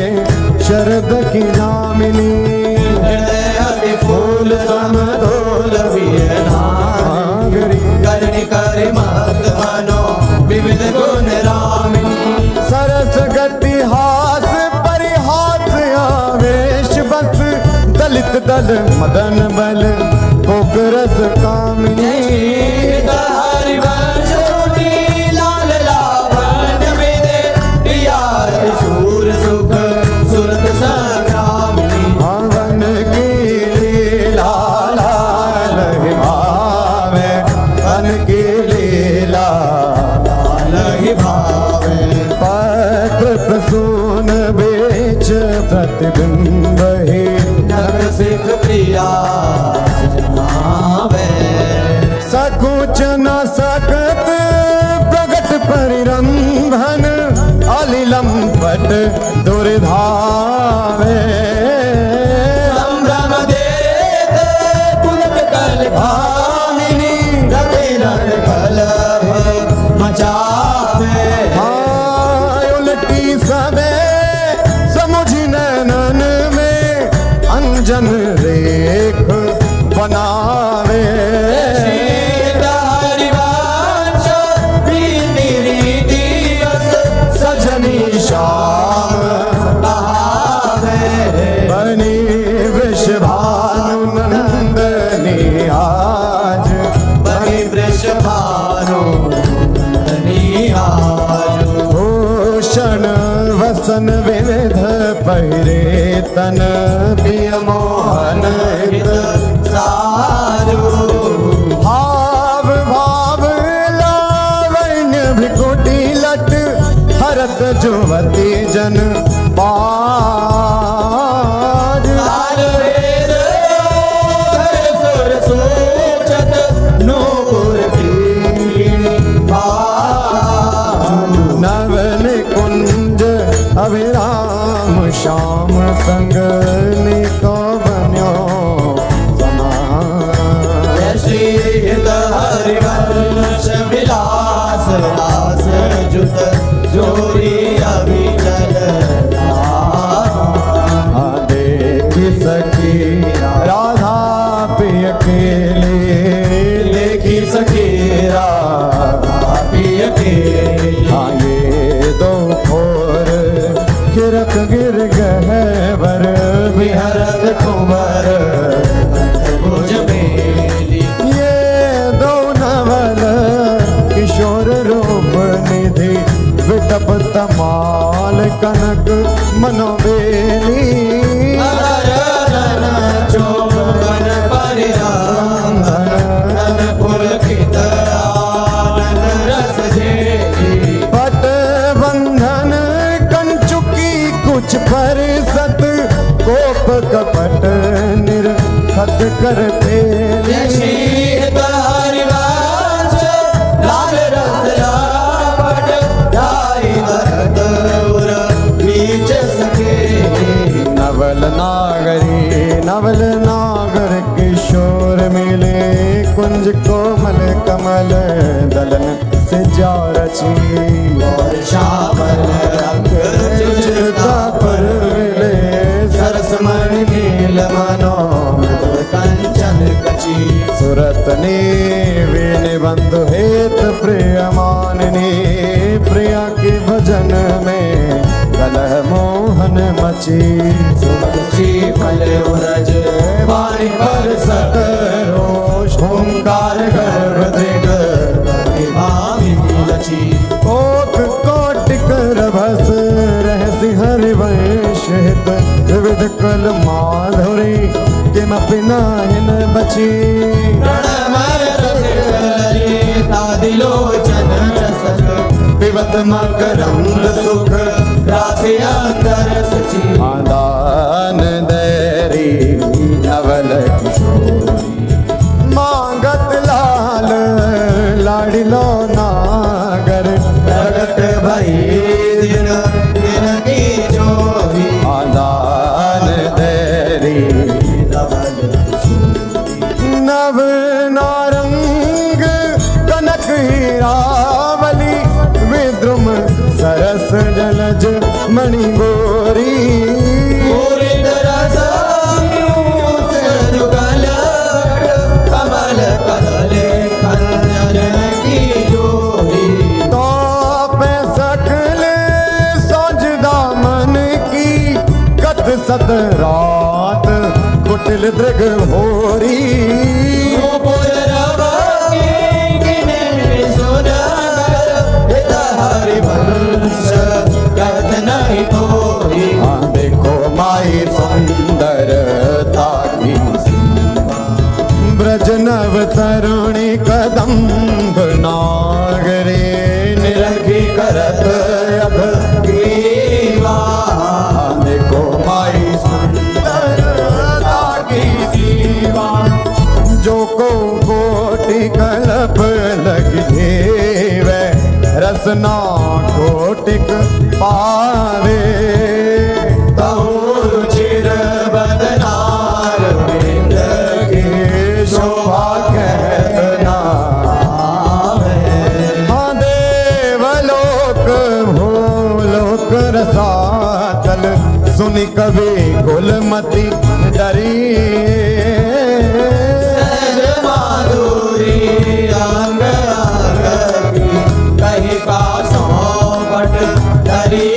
शरद की नामिनी हृदय अति फूल समतोल नागरी करनी कर मत मनो विविध गुण रामिनी सरस गति हास परिहास आवेश बस दलित दल मदन बल पोकरस कामिनी हरिवंश सुनी लाल लावण्य विदे प्रिया शूर सुख सुरत संग्रामिनी हवन की लीला लाल भावे वन की लीला लहि भावे पत्र प्रसून बेच प्रतिबिंब ही नर सिख प्रिया जनावे सकुच न सकत प्रगट परिरंभन अलिलम पट दुर्धावे संभ्रम देत पुलक कल भामिनी रविरण कलभ मचावे उलटी सबे समुझ नैनन में अंजन रेख बनावे हरिवंश प्रीति रीति रस सजनी श्याम बहावे बनी वृषभानु नंदनी आज बनी वृषभानु निहारो भूषण वसन विविध पहिरे तन पिय मोहन हित सारो भाव भाव लावण्य भ्रिकुटी लट हरत जुवती जन पाज तार वेद धर सुर सूचत नूपुर पीणी नवन कुंज अभिराम श्याम संग निको बन्यो समान जय श्री हरिवंश विलास रास रास जुत जोरी अभिचल देखी सखी राधा पिय अकेले, देखी सखी राधा पिय अकेले। हाँ ये दो खोर गिरक गिर गहवर विहरत कुंवर भुज मेली। ये दो नवल किशोर रूप निधि विटप तमाल कनक मनोबेली। चौबन परिधान धन पुलकित आनंद रस झेली। पट बंधन कंचुकी कुछ पर सत कोप कपट निर्खत कर पेली। शीत हरिवास लाल रस लापट ढाई दरद उर बीच सके। नवल नागर किशोर मिले कुंज कोमल कमल दलन से जा रची। और श्यामल रंग चुचता पर मिले सरस मणि नील मनोहर कंचन कची। सुरत ने वीण बंधु हेत प्रिय माननी प्रिया के भजन में कलह मोहन मची। सुरची फल उरज वाणी पर सत रोष ओंकार गर्भ दृढ़ भावी लची। कोट कोटिक रभस रहसि हरिवंश हित विविध कल माधुरी किमपि नाहिन बची। प्रणमय रसिकललिता दिलोचन रसक पिबत मकरंद सुख राशि अंतर सची। आदान दैरी नवल किशोरी मांगत लाल लाडिलो नागर प्रगट भई दिन दिन की जोरी। आदान दैरी नव नारंग कनक हीरावली विद्रुम सरस जलज मणि गोरी। पूरी तरस जुगल कमल कदले कंजन की जोरी। तो पे सकल सोज दामन की कत सत रात कुटिल दृग भोरी। हरिवंश कहत नहीं तोरी। हाँ देखो माई सुंदरता की ब्रज नव तरुणी कदम्ब नागरे निरखी करत अध ग्रीवा। हाँ देखो माई सुंदरता की सीमा जो को कोटि कल्प लगे वै रसना कोटिक पावे। तहु चिर बदनार बिंद के शोभा कहत ना आवे। हाँ देवलोक भूलोक रसातल सुनि कवि कुलमति डरी। सहज माधुरी अंग अंग की कही का सौपट धरी।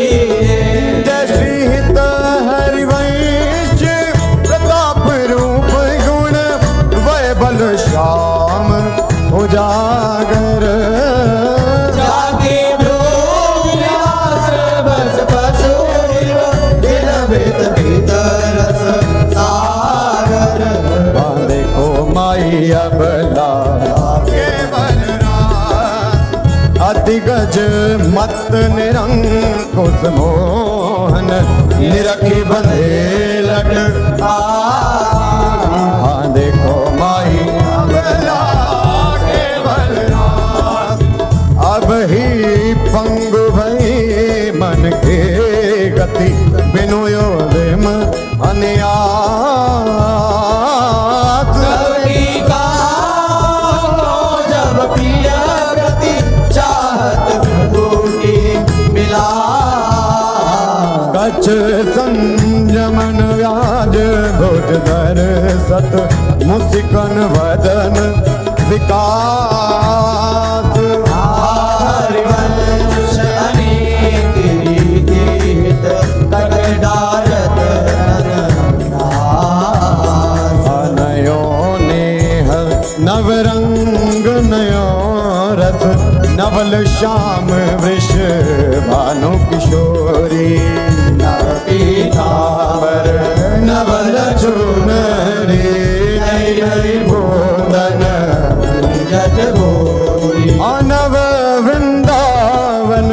जयश्रीत हरिवंश प्रताप रूप गुण वैबल श्याम उजागर। जाति भ्रूविलास बस पशुरिव दिन भेद भीतरस सागर। बांधे को माई अबला केवल अति गज मत निरंकुश मोहन निरखी बंधे लट। हाँ देखो माई अबला केवल अब ही पंगु भई मन के गति बिनु योदिम अनिया। जब पिया गति चाह सच संयमन व्याज भुजधर सत मुस्कन वदन विकास हरिवंश अनेक रीति हित तट डारत नयो नेह नवरंग नयो रस नवल श्याम वृष भानु किशोरी पीतांबर नवल चुनरी नई नई भोदन जट गोरी नव वृंदावन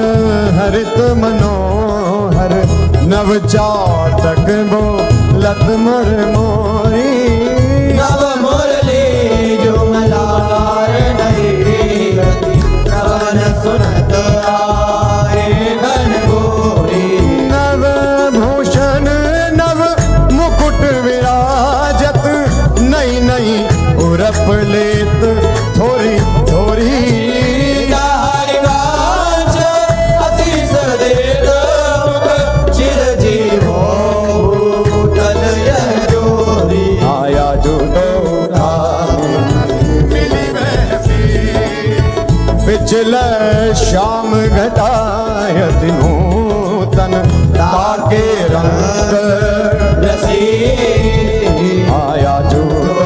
हरित मनोहर नव चातक बो लत मुर मोरी नव मुरली जो मलार नहीं रति श्रवण सुनत आए घन गोरी नव भूषण नव मुकुट विराजत नई नई उरप लेत थोरी थोरी हरिवांश आशीष देत मुख चिर जीवो भूतल यह जोरी आया जुटो मिली बैसी पिछल श्याम घटायत नूतन ताके रंग रसी आया जुटो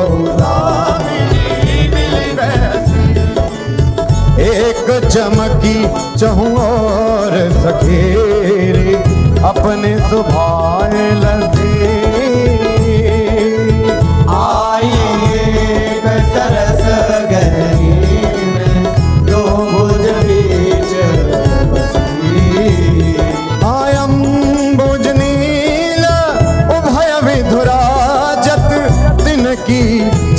एक चमकी चहु और सखेरी अपने सुभाए लसी आइए सरस गहरी में दो भुज बीच बसी आयम बुजनील उभय विधुराजत तिनकी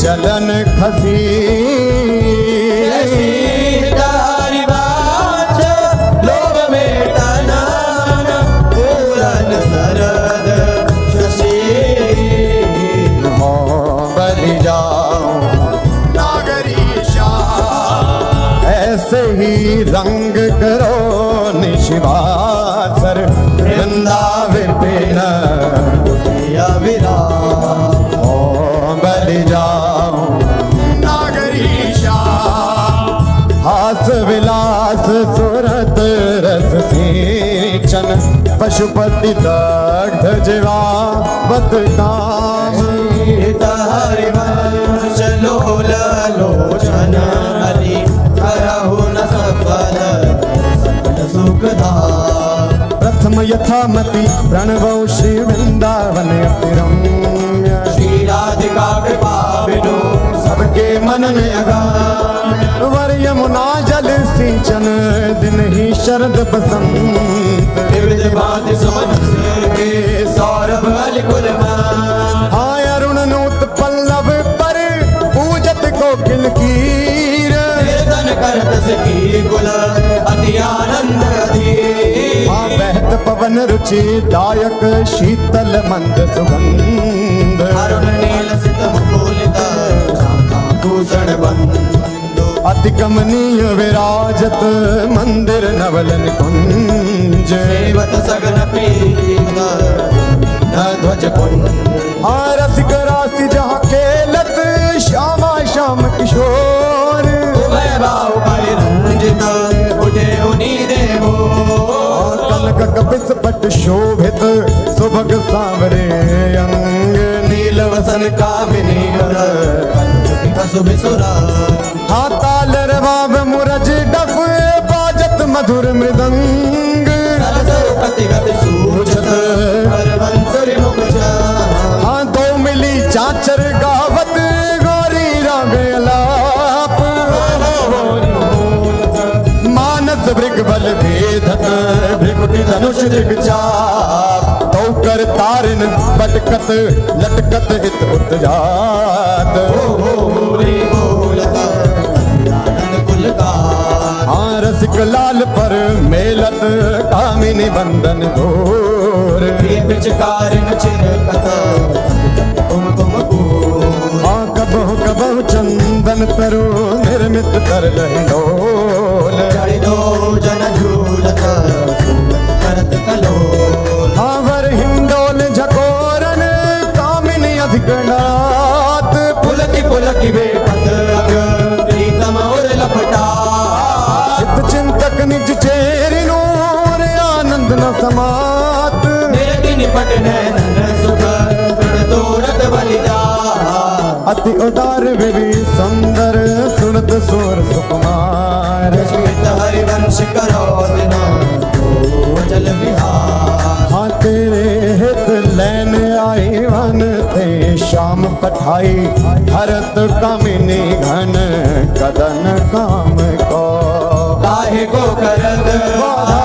चलन खसी हरिवांश लोभ में टनान पूरन सरद शशि हो बलि जाओ नागरीशा ऐसे ही रंग करो निशिवासर वृंदाविपिन विराम ओ बलि जाओ नागरीशा हास विलास सुरत रस सिंचन पशुपति दग्ध जीवावत काम हरिवंश लोल लोचन हरि करहु न सफल सकल सुखदा प्रथम यथामति प्रणवौ श्री वृंदावन अतिरम्य श्री राधिका कृपा बिनु सबके मन में अगान वर यमुना जल सिंचन दिन ही शरद बसंत विविध भांति सुमन के सौरभ अलकुल हाय अरुण नूत पल्लव पर पूजत कोकिल कीर कीर्तन करत सखी कुल अति आनंद अधीर हाँ बहत पवन रुचि दायक शीतल मंद सुगंध अरुण नील सित मुकुलित भूषण बंधु अति कमनीय विराजत मंदिर नवलन कुंज सेवत सगन प्रीत न ध्वज कुंज हाँ रसिक राशि जहाँ खेलत श्यामा श्याम किशोर उभय बाहु परिरंजित उठे उनी देवो कनक कपिस पट शोभित सुभग सांवरे अंग नील वसन कामिनी वर सुबिसुरा हाँ ताल रवाब मुरज डफ बाजत मधुर मृदंग सरस्वती गति सूचत हरवंशरी मुख हाँ दो मिली चाचर गावत गौरी राग अलाप मानस भृग बल भेदत भृगुटी धनुष दिग चाप तो कर तारिन बटकत लटकत हित उत जात होरी बोलत आनंद कुल का हाँ रसिक लाल पर मेलत कामिनी बंदन घोर प्रिय पिचकारिन चिरकत कुम कुम हाँ कबहु कबहु चंदन तरु निर्मित कर लहिडोल जड़ि दो जन झूलत करत कलो हाँ वर निज चेरी नूर आनंद न समात निरति निपट नैनन सुख दृढ़ तोरत बलिदार अति उदार विवि सुंदर सुनत सुर सुकुमार रचित हरिवंश करो दिन जल विहार हाँ तेरे हित लैन आई वन ते श्याम पठाई भरत कामिनी घन कदन काम को काहे को करत बाधा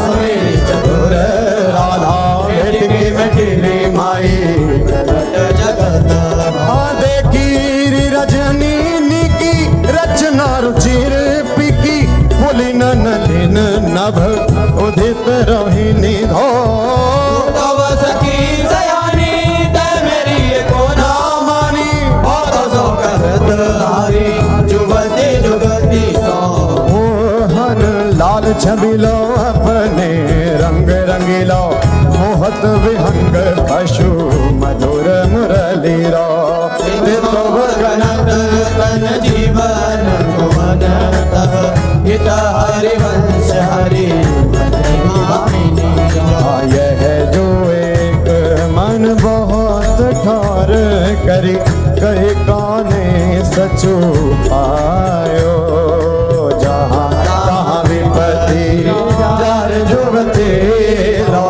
समेत चतुर राधा भेटकी में गिरी माई जगत जगत हाँ देखी रजनी की रचना रुचिर पिकी बोली नलिन नभ उदित रोहिणी धो तव सखी सयानी ते मेरी को ना मानी बहुत सो करत हारी जुगति जुगति सो मोहन लाल छबिलो अपने रंग रंगीलो मोहत विहंग पशु मधुर मुरली रो तो गणत तन जीवन भुवन तह हित हरिवंश हरि यह जो एक मन बहुत ठोर करी कहे काने सचु पायो जहाँ तहाँ विपत्ति जार जुगते लो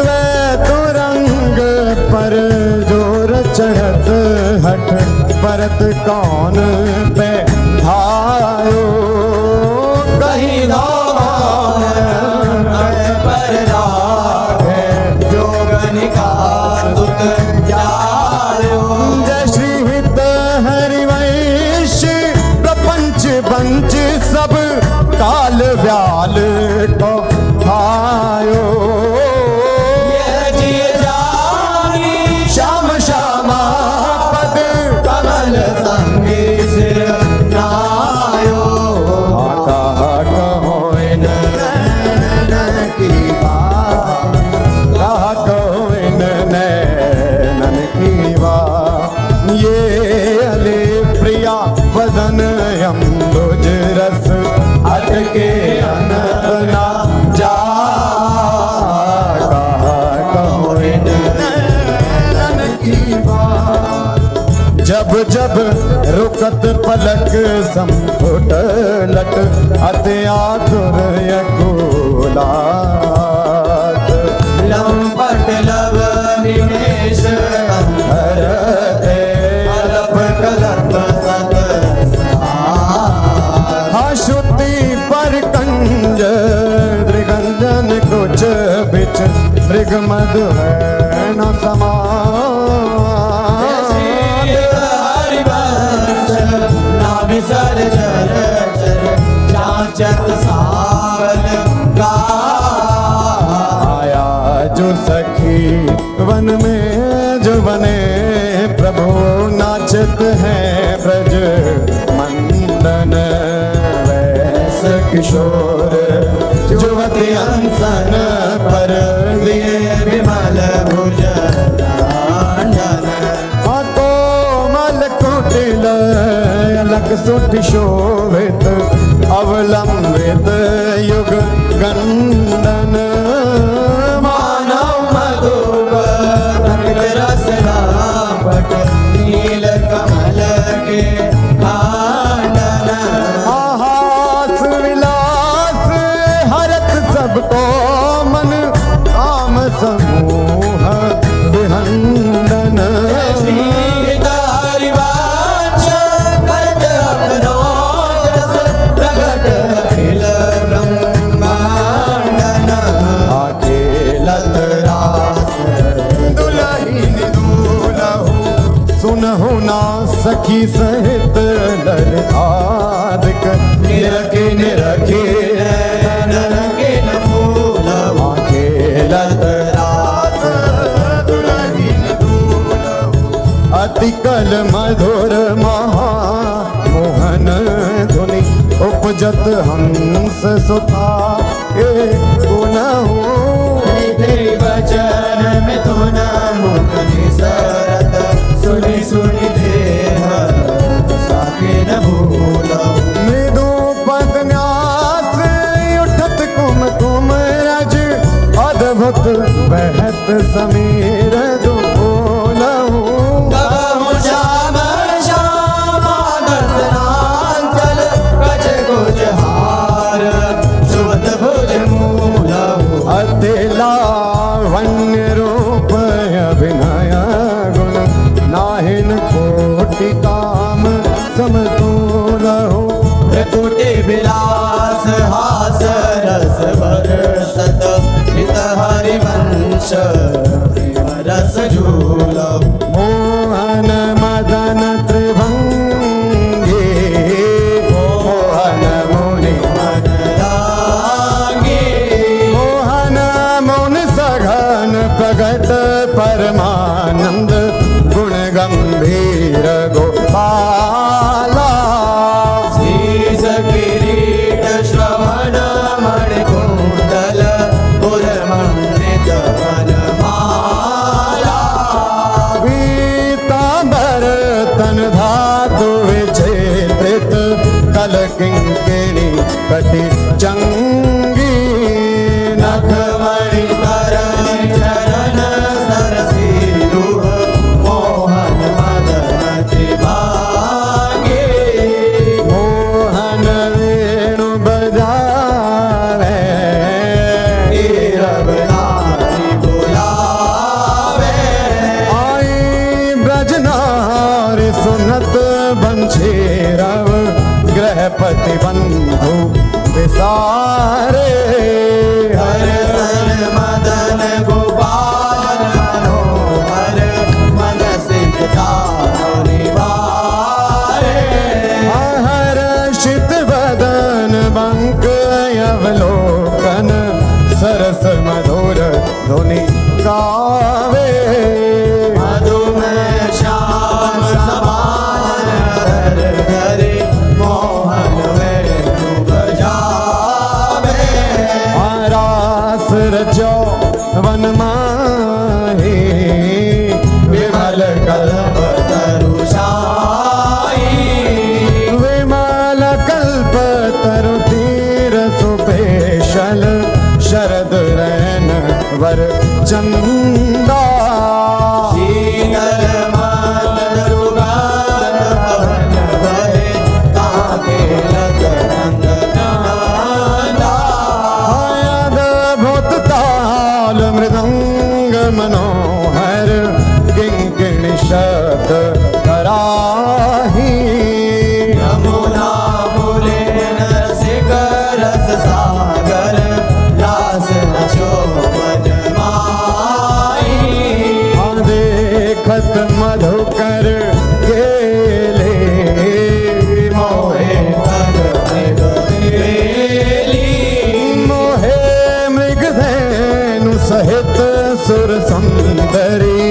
द्वैत रंग पर जोर चढ़त हट परत कौन पे धायो कहीं पर राघे जोगनिका सुत जायो जय श्री हित हरिवंश प्रपंच पंच सब काल व्याल को भायो ये जी जानी श्याम श्यामा पद कमल संगी सिर नायो कहा कहो इन नैनन की बात कहा कहो इन नैनन की बात ये अले प्रिया वदन अम्बुज रस अटके अनंत ना जा कहा कहो इन नैनन की बात जब जब रुकत पलक संपुट लट अति आतुर यकुलात लंपट लव निमेश हरते अलप कलप सत श्रुति पर कंज दृगंजन कुछ बिच मृग मधु है न समान हरिवंश नाभिसर चर चर चाचत सावन गा आया जो सखी वन में जो बने प्रभु नाचत हैं ब्रज मंदन वैस किशोर जुवती अंसन पर लिए विमल भुज कोमल कुटिल अलग सुट शोभित अवलंबित युग गंडन मानव मधुबर रस रापट नील कमल के कांडन हास विलास हरत सबको मन काम समूह विहंदन हरिवंश करत अपनो रस प्रगट अखिल ब्रह्मांडन अकेलत रास दुलहिन दूलहु सुनहु ना सखी सहित ललितादिक निरखे निरखे नरखे न फूल अकेलत रास दुलहिन दूलहु अति कल मधुर महा मोहन धुनि उपजत हंस सुता के गुनहु तेरी वचन में तो न मुख निसरत सुनि सुनि देह साके समतूल हो त्रिपुटी विलास हास रस बरसत हित हरिवंश प्रेम रस झूल मोहन मदन त्रिभंगी मोहन मुनि मन लागे मोहन मुनि सघन प्रगट परमानंद गुण गंभीर गोपाला शीश किरीट श्रवण मणिकुंडल पुरमंडित वनमाला पीतांबर तन धातु विचेत्रित कल किंकिणी कटि चंगी नखमणि करण चरण सरसीरुह मोहन मदन त्रिभागे मोहन वेणु बजावे रवनारी बुलावे आई ब्रजनारी सुनत बंशी रव गृहपति बंधु विसारे हरसन मदन गोपाल मनोहर मन सिद्धा निवारे हर्षित वदन बंक अवलोकन सरस मधुर ध्वनि गावे मधुमेह श्याम समान हर घरे मोहन वेणु बजावे रास रचो वन माही विमल कल्प तरुषाई विमल कल्प तरु तीर सुपेशल शरद रैन वर चंदा शीतल मल सुगंध पवन बहे ताके लग रंग नादा अद्भुत ताल मृदंग मनोहर किंकिणी शब्द कराही यमुना बोले नरसिक रस सागर रास शोभन माई देखत मधुकर गेले मोहे तन मृग बेली मोहे मृगधेनु सहित सुर सुंदरी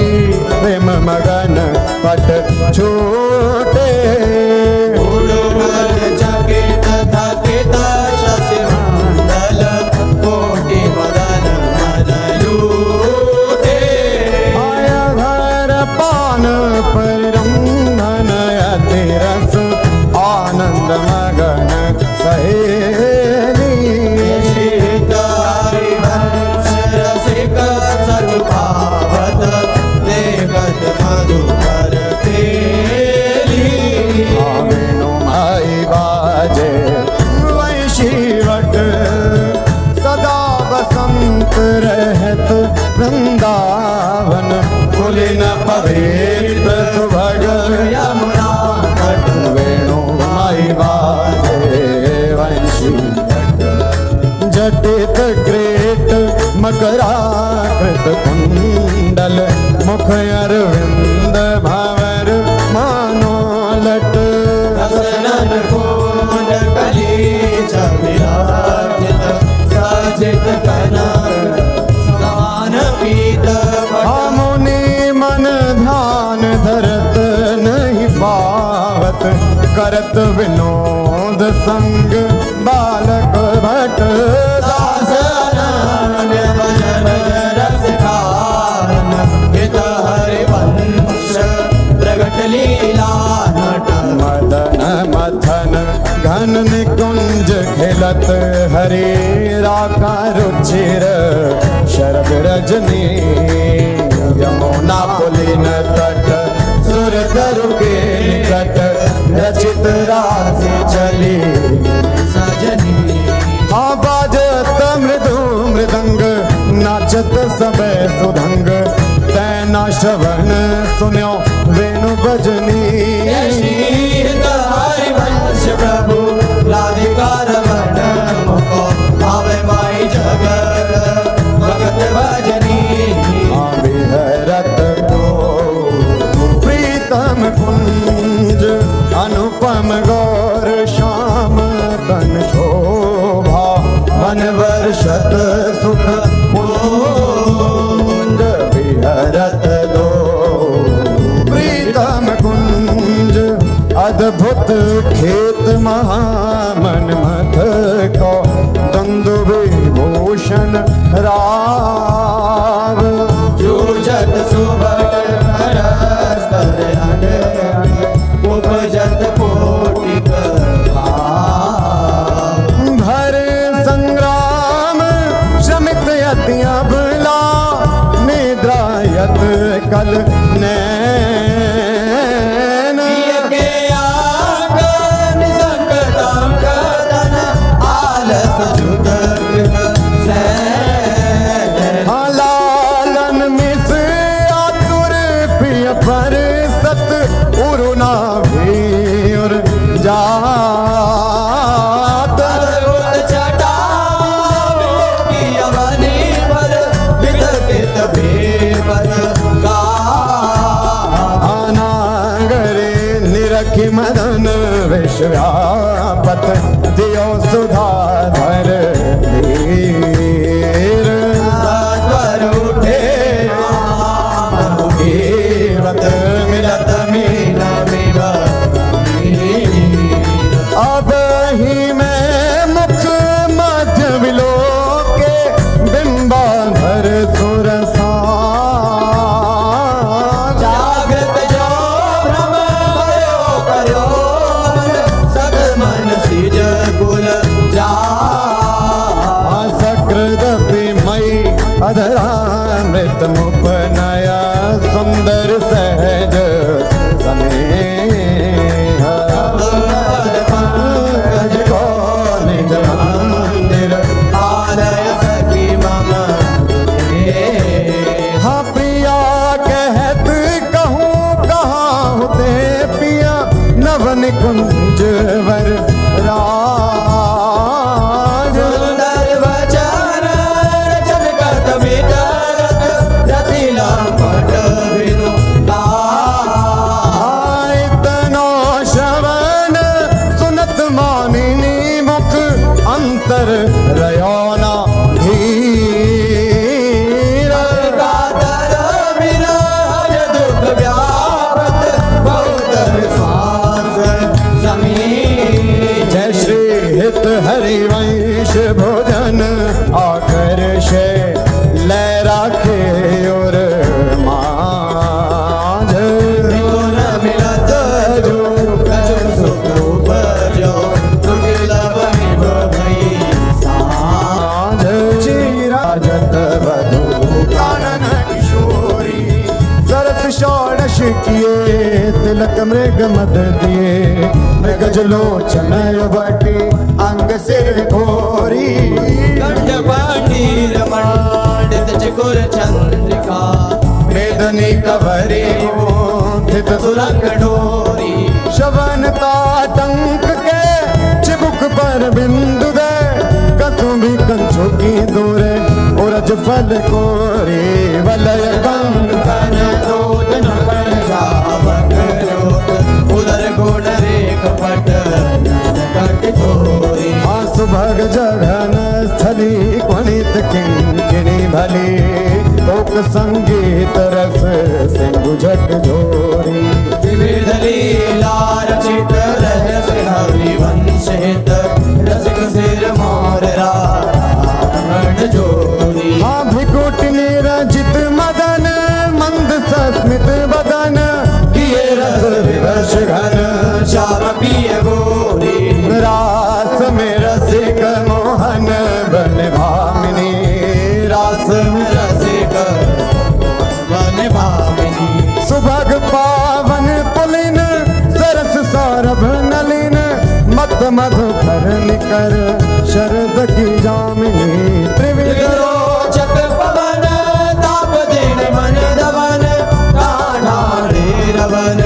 प्रेम मगन पट छोटे उड़ुमल चकित थकित शशि मंडल कोटि मदन मदलूटे आया भर पान परिरंधन अति रस आनंद मगन सहेली हरिवंश रसिक सच पावत देखत मधुकर तेली वेणु माई बाजे वैशीवट सदा बसंत रहत वृंदावन पुलिन पवित्र सुभग यमुना तट वेणु माई बाजे वंशी जटित ग्रेट मकराकृत कुंडल मुख अरविंद भवर मानोलट रसनन कुंड कली विराजित सजित कनक समान पीत मुनि मन ध्यान धरत नहीं पावत करत विनोद संग बालक भट दासनन भजन रस खान हित हरिवंश प्रगट लीला नट मदन मथन घन निकुंज खेलत हरे राका रुचिर शरद रजनी यमुना पुलिन तट सुर तरु के निकट रचित राशि चली सजनी बाजत मृदु मृदंग नाचत सबे सुधंग तैना श्रवण सुन्यो वेणु बजनी यशी श्याम गौर श्याम तन शोभा मन वर्षत सुख कुंज विहरत लो प्रीतम कुंज अद्भुत खेत महामन मथ को दंदु विभूषण राव जूझत सुबह परस्पर अंग अंग उपजत कोटिक भाव। भर संग्राम श्रमित यतिया भला निद्रायत कल नैन पिय के आंगन संकटम कदन आलस जुट गृह सैन। लालन मिस आतुर प्रिय पर सत उरुना भीर जात अद्भुत छटा की अवनी पर वितर्कित बेपद गा। अनागरे निरखि मदन विश्व्यापत दियो सुधाधर वीर सत्वर उठे जीवत मिलत मीन अब ही मैं मुख मध्य विलोके बिंबाधर सुरसा जागृत जो भ्रम भयो करो सद मन सिज कुल जा। सकृदपि मयि अधरामृत मुपनया सुंदर सहज स्नेह पंकज को निज मंदिर आलय सखी मम हाँ प्रिया कहत कहूँ कहाँ होते पिया नवन कुंज वर राज सुंदर वचन चमकत विचरत रतिला पट बिनु इतनो श्रवण सुनत मानिनी मुख अंतर रयोना धीर कातर विरह दुख व्यापत बहुत विश्वास समीर। जय श्री हित हरिवंश भोजन आकर्षे लय राखे और मांझ गुण मिलत जो कछु सुख उपजो दुर्लभ निभ भई साँझ। राजत वधु कानन किशोरी सरस षोडश किए तिलक मृग मद दिए मृगज लोचन बटी अंग सिर घोरी कंठ पाटीर मंडित चकोर चंद्रिका वेदनी कवरी थित सुरंग डोरी। शवनता टंक के चिबुक पर बिंदु दे कसुंभी कंचों की दूरे उरज फल कोरी वलय कंकन दूत नकल जावक रोत उदर गुण रेख पट कट तोरी। सुभग जघन स्थली क्वनित किंकिणी भली लोक संगीत रस सिंधु झट झोरी विविध लीला रचित रहस्य हरिवंशित रसिक सिर मोर रावण जोरी। भिकुटनी रचित मदन मंद सस्मित बदन किए रस विवश घन श्याम पिय गोरी रास में रसिक मोहन बन भामिनी रास में रसिक वन भामिनी। सुभग पावन पुलिन सरस सौरभ नलिन मत मधुकर निकर शरद की जामिनी त्रिविध रोचक पवन ताप दिन मन दवन ठाणे रवन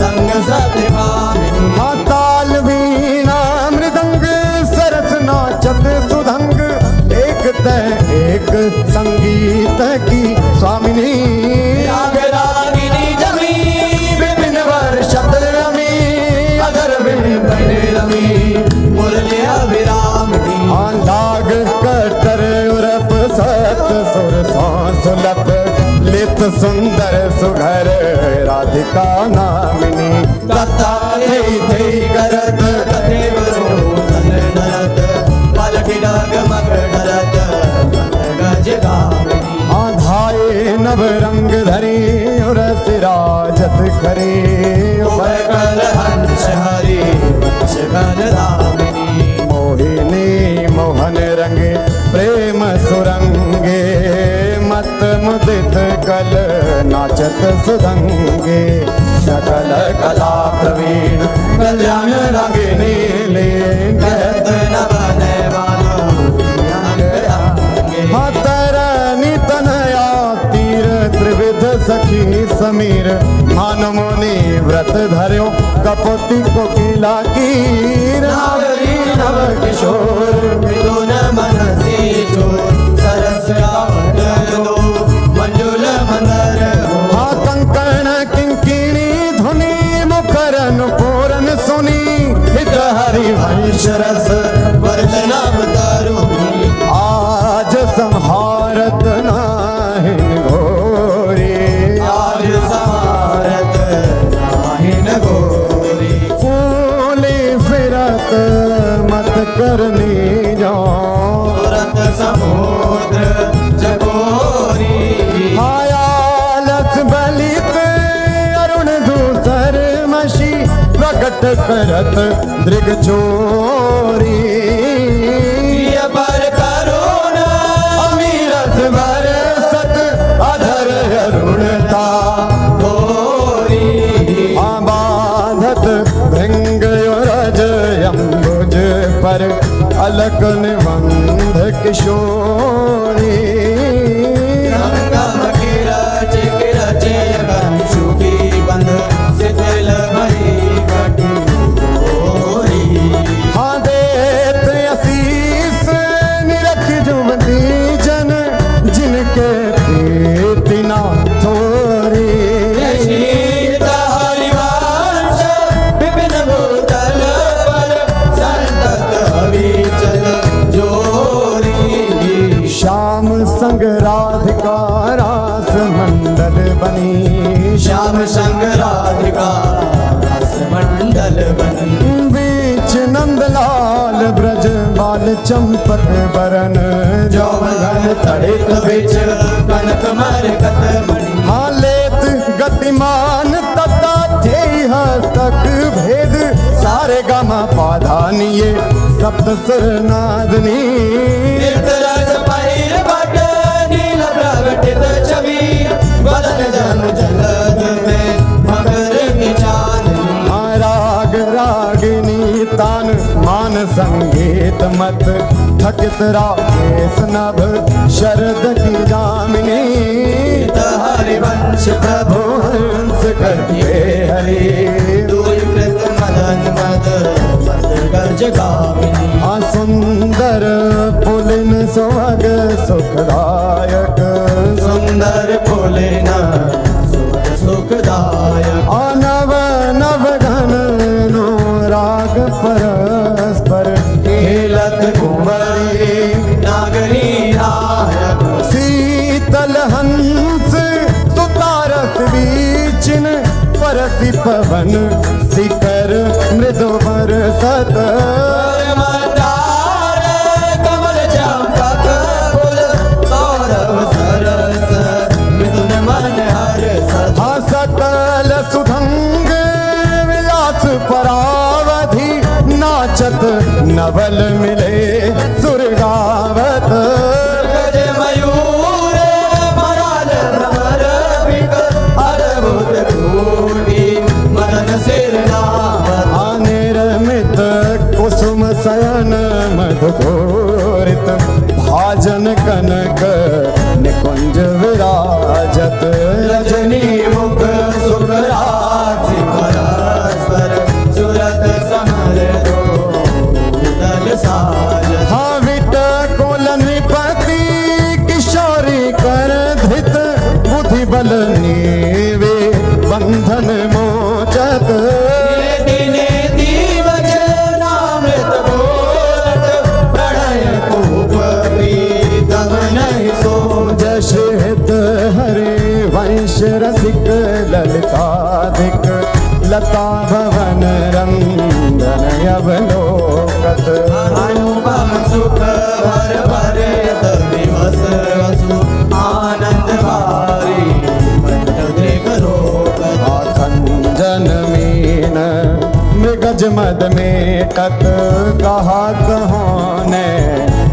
संग सत्य भामिनी। ताल वीणा मृदंग सरस नाचत सुधंग एक तय एक संगीत की स्वामिनी राग रागिनी जमी विपिन वर्षत रमी अगर बिन रमी मुरली अभिरामिनी लाग कटर उरप सत सुर सांस लप लित सुंदर सुघर राधिका नामिनी कथा थई करत कथेवरो तन नरत पलटी डाग मग डरत गज गामिनी आधाए नव रंग धरी उर सिराजत करे उभय कल हंस हरि वंश गण दामिनी मोहिनी मोहन रंगे प्रेम सुरंगे मत मुदित कल नाचत सुदंगे सकल कला प्रवीण कल्याण रागिनी ले कहत न बने वालो तरनी तनया तीर त्रिविध सखी समीर मान मुनि व्रत धर्यो कपोती कोकिला कीर नागरी नव किशोर मिथुन मनसी चोर सरस कावट दो मंजुल मंदर हो कंकण किंकिणी धुनी मुखरन पूरन सुनी हित हरि वंश रस वर्जनम तरुणी आज संहारत नाहिन घोरी आज समारत नाहिन गोरी फूली फिरत मत करनी जाओ तुरत समुद्र जगोरी आयालस बलित अरुण दूसर मशी प्रकट करत दृग चोरी पर करुण अमीरस बरसत अधर अरुणता गोरी बाधत भृंग रज अम्बुज पर अलक निबंध किशोरी संगम किरच किरच यगंशु की बंध शिथिल भई कटी गोरी हाँ देत असीस निरख जुमती जन जिनके प्रीति ना थोरी शीत हरिवंश विपिन भूतल पर संतत अविचल जोरी श्याम संग राधिका रास मंडल बनी श्याम संग राधिका रस मंडल बनी बीच नंदलाल ब्रज बाल चंपक बरन जौगन तड़ित बिच कनक मरकत मणि हालेत गतिमान तता थे हस्तक भेद सारे गामा पाधानिये सप्त सुर नादनी रस पहिर बट नील प्रगटित छवि बदन जन जलद में मगर की चांदनी राग रागिनी तान मान संगीत मत थकित राकेश नभ शरद की जामिनी हरिवंश प्रभु हंस करके हरि दूरी कृत मदन मद मद गर्ज गामिनी सुंदर पुलिन सुहाग सुखदायक सुंदर पुलिन सुख सुखदायक नव नव घन नो राग परस्पर खेलत कुंवरी नागरी नायक शीतल हंस सुतारस बीचिन परसी पवन शिखर मृदु बरसत मंदार कमल चंपक फूल सौरभ सरस मिथुन मन हर्ष सकल सुधंग विलास परावधि नाचत नवल मिले सुरगावत गज मयूर मराल भ्रमर विक अद्भुत कोटि मदन सिरनावत निर्मित कुसुम शयन मधुकोरित भाजन कनक निकुंज विराजत रजनी मुख सुखरासी परस्पर सुरत समर दो दल साज हाविट कुल नृपति किशोरी कर धृत बुद्धि बल नीवे बंधन मोचत दिने दिवज हसत अनुपम सुख भर भरे दिवस असु आनंद भारी देख रोग खंजन मीन मृगज मद मेटत कहा कहोने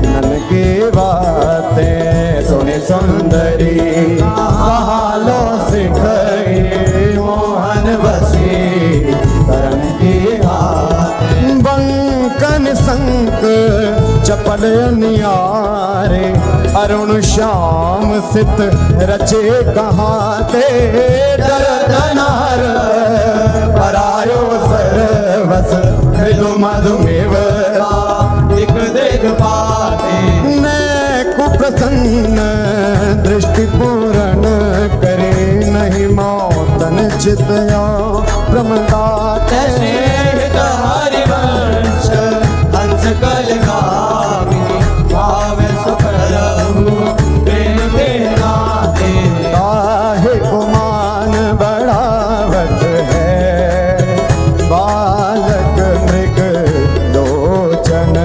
नन की बातें सुनि सुंदरी कहालो सिखई मोहन बसी करण की घात बंकन संक चपल नियारे अरुण श्याम सित रचे कहाँ ते डर धनार परायो सरवस मृदु मधुमेव दिख देख पाते ने कुप्रसन्न दृष्टि पूर्ण करे नहीं मौतन चितया प्रमदाते हरिवंश हंस कल कामिनी भाव सुखरहु प्रेम के नाते काहे गुमान बढ़ावत है बालक मृग लोचन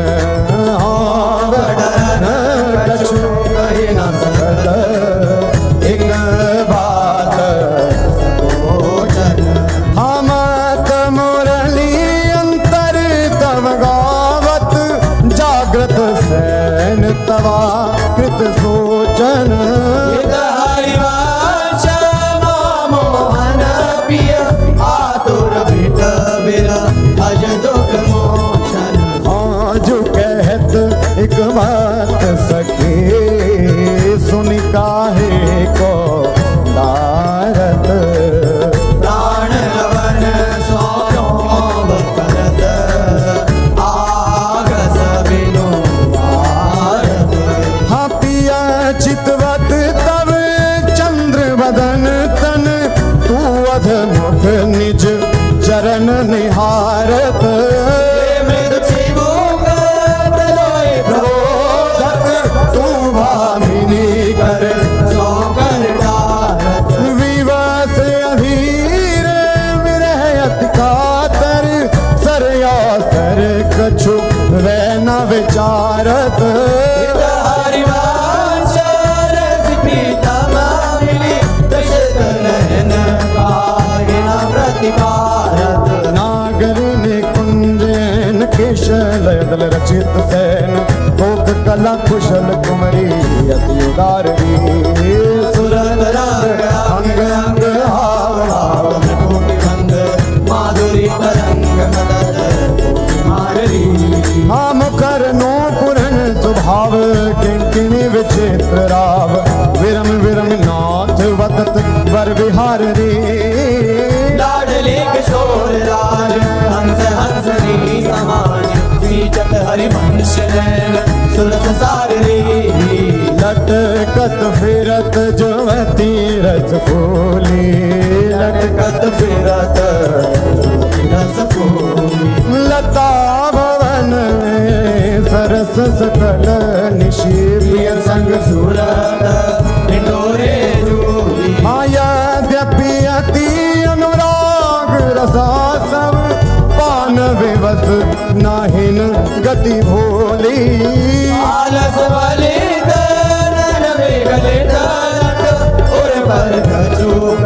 कछु कही न सकत एक बात भोजन हम मुरली अंतर तव गावत जागृत सैन तवा कृत सोचन हरिवंश मोहन पिय आतुर बिट बिर अज दुख मोचन आज कहत एक बात सखी सुन काहे को दारत प्राण रवन सौरो करत आगस बिनु भारत हाँ पिया चितवत तब चंद्र बदन तन तू अध मुख निज चरण निहारत मृदु चिबुक प्रलोय प्रबोधक तू भामिनी कर सो कर डारत विवश अधीर विरह अति कातर सरया सर कछु वै न विचारत हरिवंश रस प्रीतम मिली दशरथ नयन काहिन प्रतिपारत नागर ने कुंजन केशल दल रचित सैन कोक कला कुशल कुमरी अति उदारवी सुरत रंग अंग अंग हाव हाव कोटि बंद माधुरी तरंग मदद माररी हाँ मुखर नो पुरन स्वभाव किंकिणी विचित्र राव विरम विरम नाथ वदत वर विहार रे लाडले किशोर राज हंस हंसनी समान सीचत हरिवंश नैन सुरत सागरी लटकत फिरत जुवती रस फूली लटकत फिरत रस फूली लता भवन में सरस सकल निशीप्रिय संग सूरत निटोरे जूली यद्यपि अति अनुराग रसा सब पान विवस नाहिन गति भोली आलस वाले नन गले लट और पर कचूक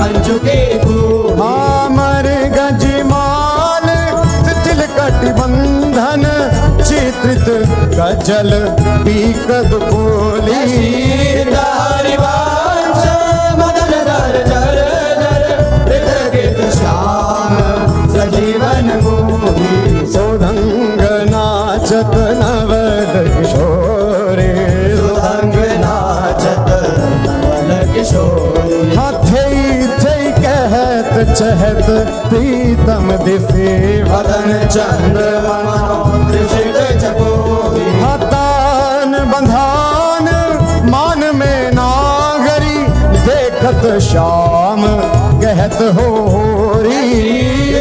अंचुके फूल मामर गजमाल तिल कटिबंधन चित्रित गजल पीकद बोली हरिवंश मदन दर जर जर गीत श्याम सजीवन मोही सोधंग नाचत नवद किशोरे सुधंग नाचत नवल किशोरी हाथई थई कहत चहत प्रीतम दिसे वदन चंद्रमा त्रिशिट चकोरी हतान बंधान मान में नागरी देखत श्याम कहत होरी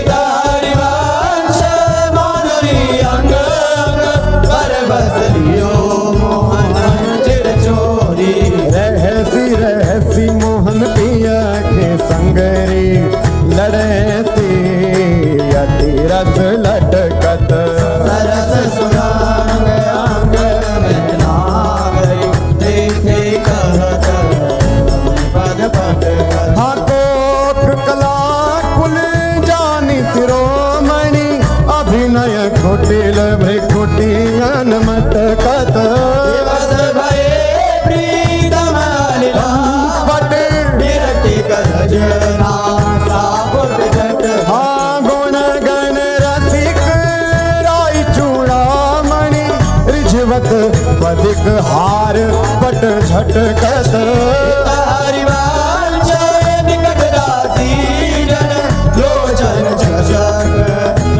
हरिवंश माधुरी अंग अंग पर बस लियो मोहन चिर चोरी रहसी रहसी मोहन पिया के संगरी लड़ती अति रस लटकत सरस कुटिल भ्रिकुटियन मटकत दिवस भये प्रीतम लीला बट विरति गजना सापुट जट हाँ गुण गण रसिक राई चूड़ामणि रिझवत बदिक हार पट झटकत हरिवांश निकट राशि जन लोचन झषक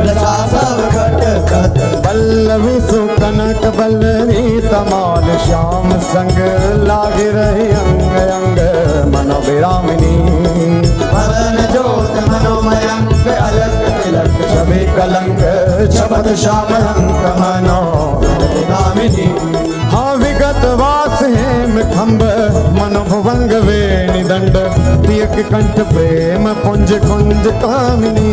लता सब घटकत पल्लवी सुकनक बल्लरी तमाल श्याम संग लाग रही अंग अंग मनोविरामिनी मदन ज्योत मनोमयंक अलक तिलक छवि कलंक छपत श्याम अंक मनो गामिनी हाँ विगत वास हेम खम्ब मनोभुवंग वेणि दंड तियक कंठ प्रेम पुंज कुंज कामिनी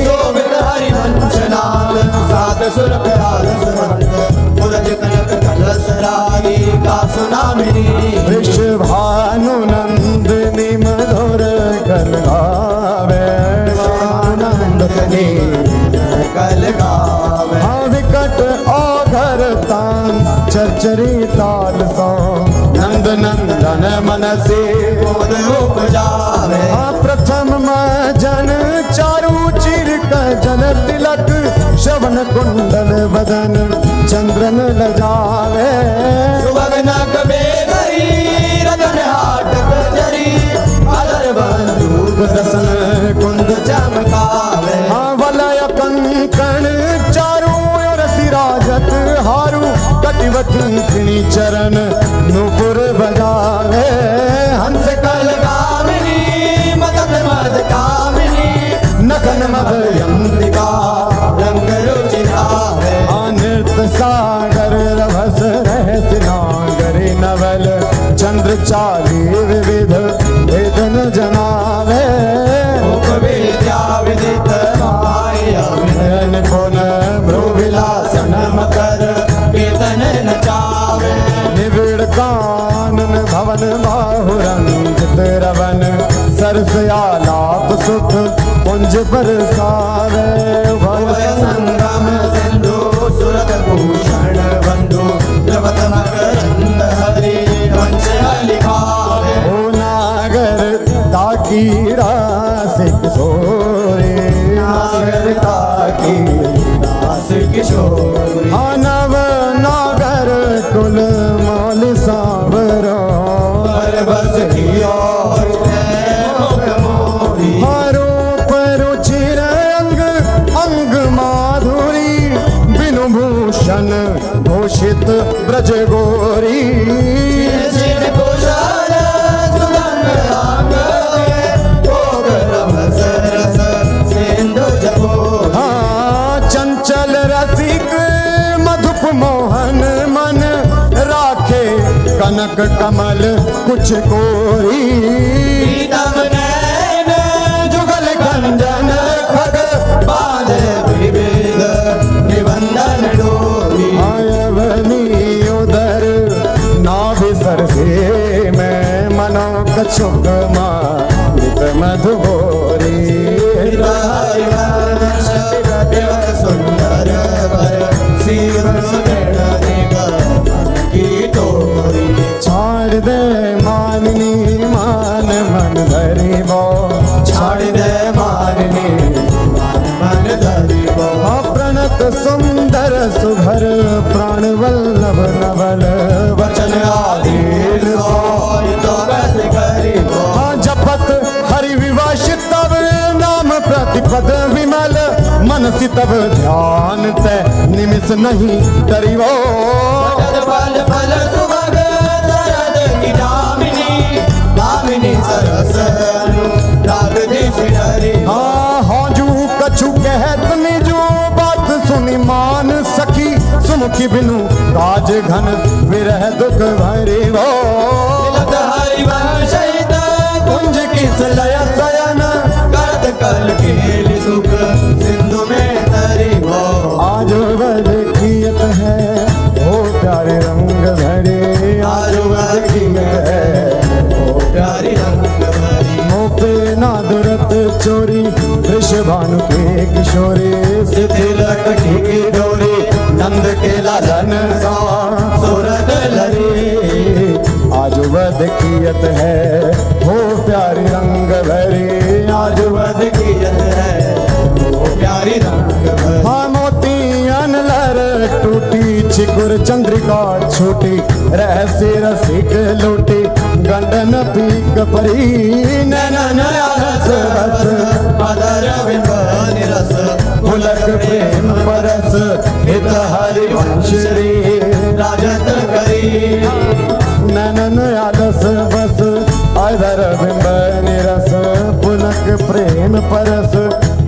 गोविंद हरिवंश नाम सात सुरभ राजस भंग पुरज कनक कलश रागी का सुनामिनी वृषभानु नंदिनी मधुर कल गावे नंदनी कल गावे हाँ विकट औघर तान चरचरी ताल सो नंद नंदन मनसी मोद उपजावे हाँ प्रथम जन चारु चिरक जन तिलक श्रवण कुंडल बदन चंद्रन लजावे सुभगन कबेरी रतन हाट जरी अलर बंदूक दसन कुंद चमकावे हाँ वलय कंकण चारू ओर सिराजत हारू कटिवती चरण नुपुर बजावे हंस कल गामिनी मदन मद कामिनी नखन मदयंतिका रंग रुचि धावे नृत्य सागर रभस रहस्य नागरी नवल चंद्र चाली विविध वेदन जनावे मुख विद्या विदित माया नयन पुन विलासन मकर कीर्तन नचावे निबिड़ कानन भवन बाहुरंजित रवन सरसयालाप सुख पुंज बरसावे भय संगम सिंधु सुरत भूषण बंधु द्रवत मकरंद हरि वंश लिखावे ओ नागर ताकी रासिक सोरे नागर ताकी दास किशोरी नव नागर कुल मौल सांवरो पर बस की ओर मुख मोरी रूप रुचिर अंग अंग माधुरी बिनु भूषण भूषित ब्रज गोरी चिर कुशल सुगंध अंग भोग रमस रस सिंधु जपो हाँ चंचल रसिक मधुप मोहन मन राखे कनक कमल कुछ कोरी प्रीतम नैन जुगल गंजन खग बाल विविध निबंधन डोरी आयवनी उदर नाभि सरसे में मनो कछुक मात मधुबोरी हरिवंश देवक सुंदर वर शिव सुदृढ़ निगम की तोरी छाड़ दे माननी मान मन धरी बो छाड़ दे माननी मन धरी बो प्रणत सुंदर सुभर प्राण वल्लभ नवल वचन आधीन सोई तो गत करी बो जपत हरि विवश तब नाम प्रतिपद विमल मनसि तब ध्यान ते निमिष नहीं डरिवो जगत फल फल सुभग शरद की दामिनी दामिनी सरस राग देश हरि हाँ जू कछु कहत निजो बात सुनी मान सखी सुमुखी बिनु काज घन विरह दुख भरी वो तिलक हरिवंश कुंज किस लय सयन करत कल खेल सुख सिंधु में तरी हो आज वद कियत है ओ प्यारे रंग भरे आज वद कियत है ओ प्यारी रंग भरी मोपे नादुरत चोरी वृषभानु के किशोरी तिलक ठीक लालन सा सूरत लरी आज वध कियत है हो प्यारी रंग भरी आज वध कियत है वो प्यारी रंग भरी हाँ मोतियन लर टूटी चिकुर चंद्रिका छूटी रहस्य रसिक लूटी गंडन पीक परी नैनन रस रस अदर बिंब निरस पुलक प्रेम परस हित हरि वंश रे राजत करी नैनन आलस बस अधर बिंब निरस पुलक प्रेम परस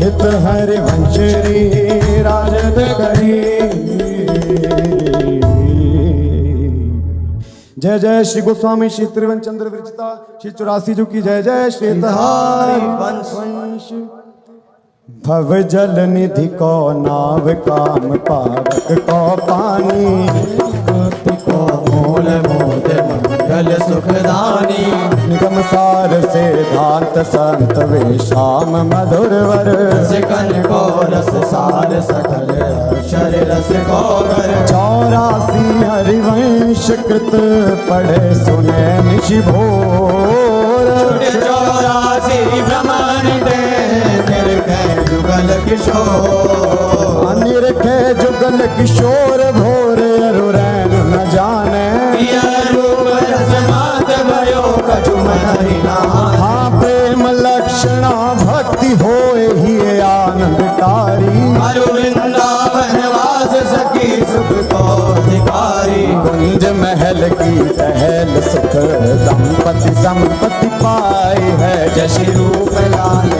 हित हरि वंश रे राजत करी। जय जय श्री गोस्वामी श्री त्रिवन चंद्र विरचिता श्री 84 जी की जय जय श्री तहारी वंश। भव जल निधि को नाव काम पावक को पानी कोटि को मूल मोद मंगल सुखदानी निगम सार से धांत संत वे श्याम मधुर वर सिकन को रस सार सकल अक्षर रस को कर 84 हरिवंश कृत पढ़े सुने निशि भोर 84 ब्रह्मांडे निरखे जुगल किशोर निरखे जुगल किशोर भोर अरुरैन न जाने रूप रस मात भयो कछु मन ही ना हाँ प्रेम लक्षणा भक्ति होए ही आनंदकारी अरु वृंदावन वास सखी सुख को अधिकारी कुंज महल की टहल सुख दंपति संपत्ति पाई है जश रूप लाल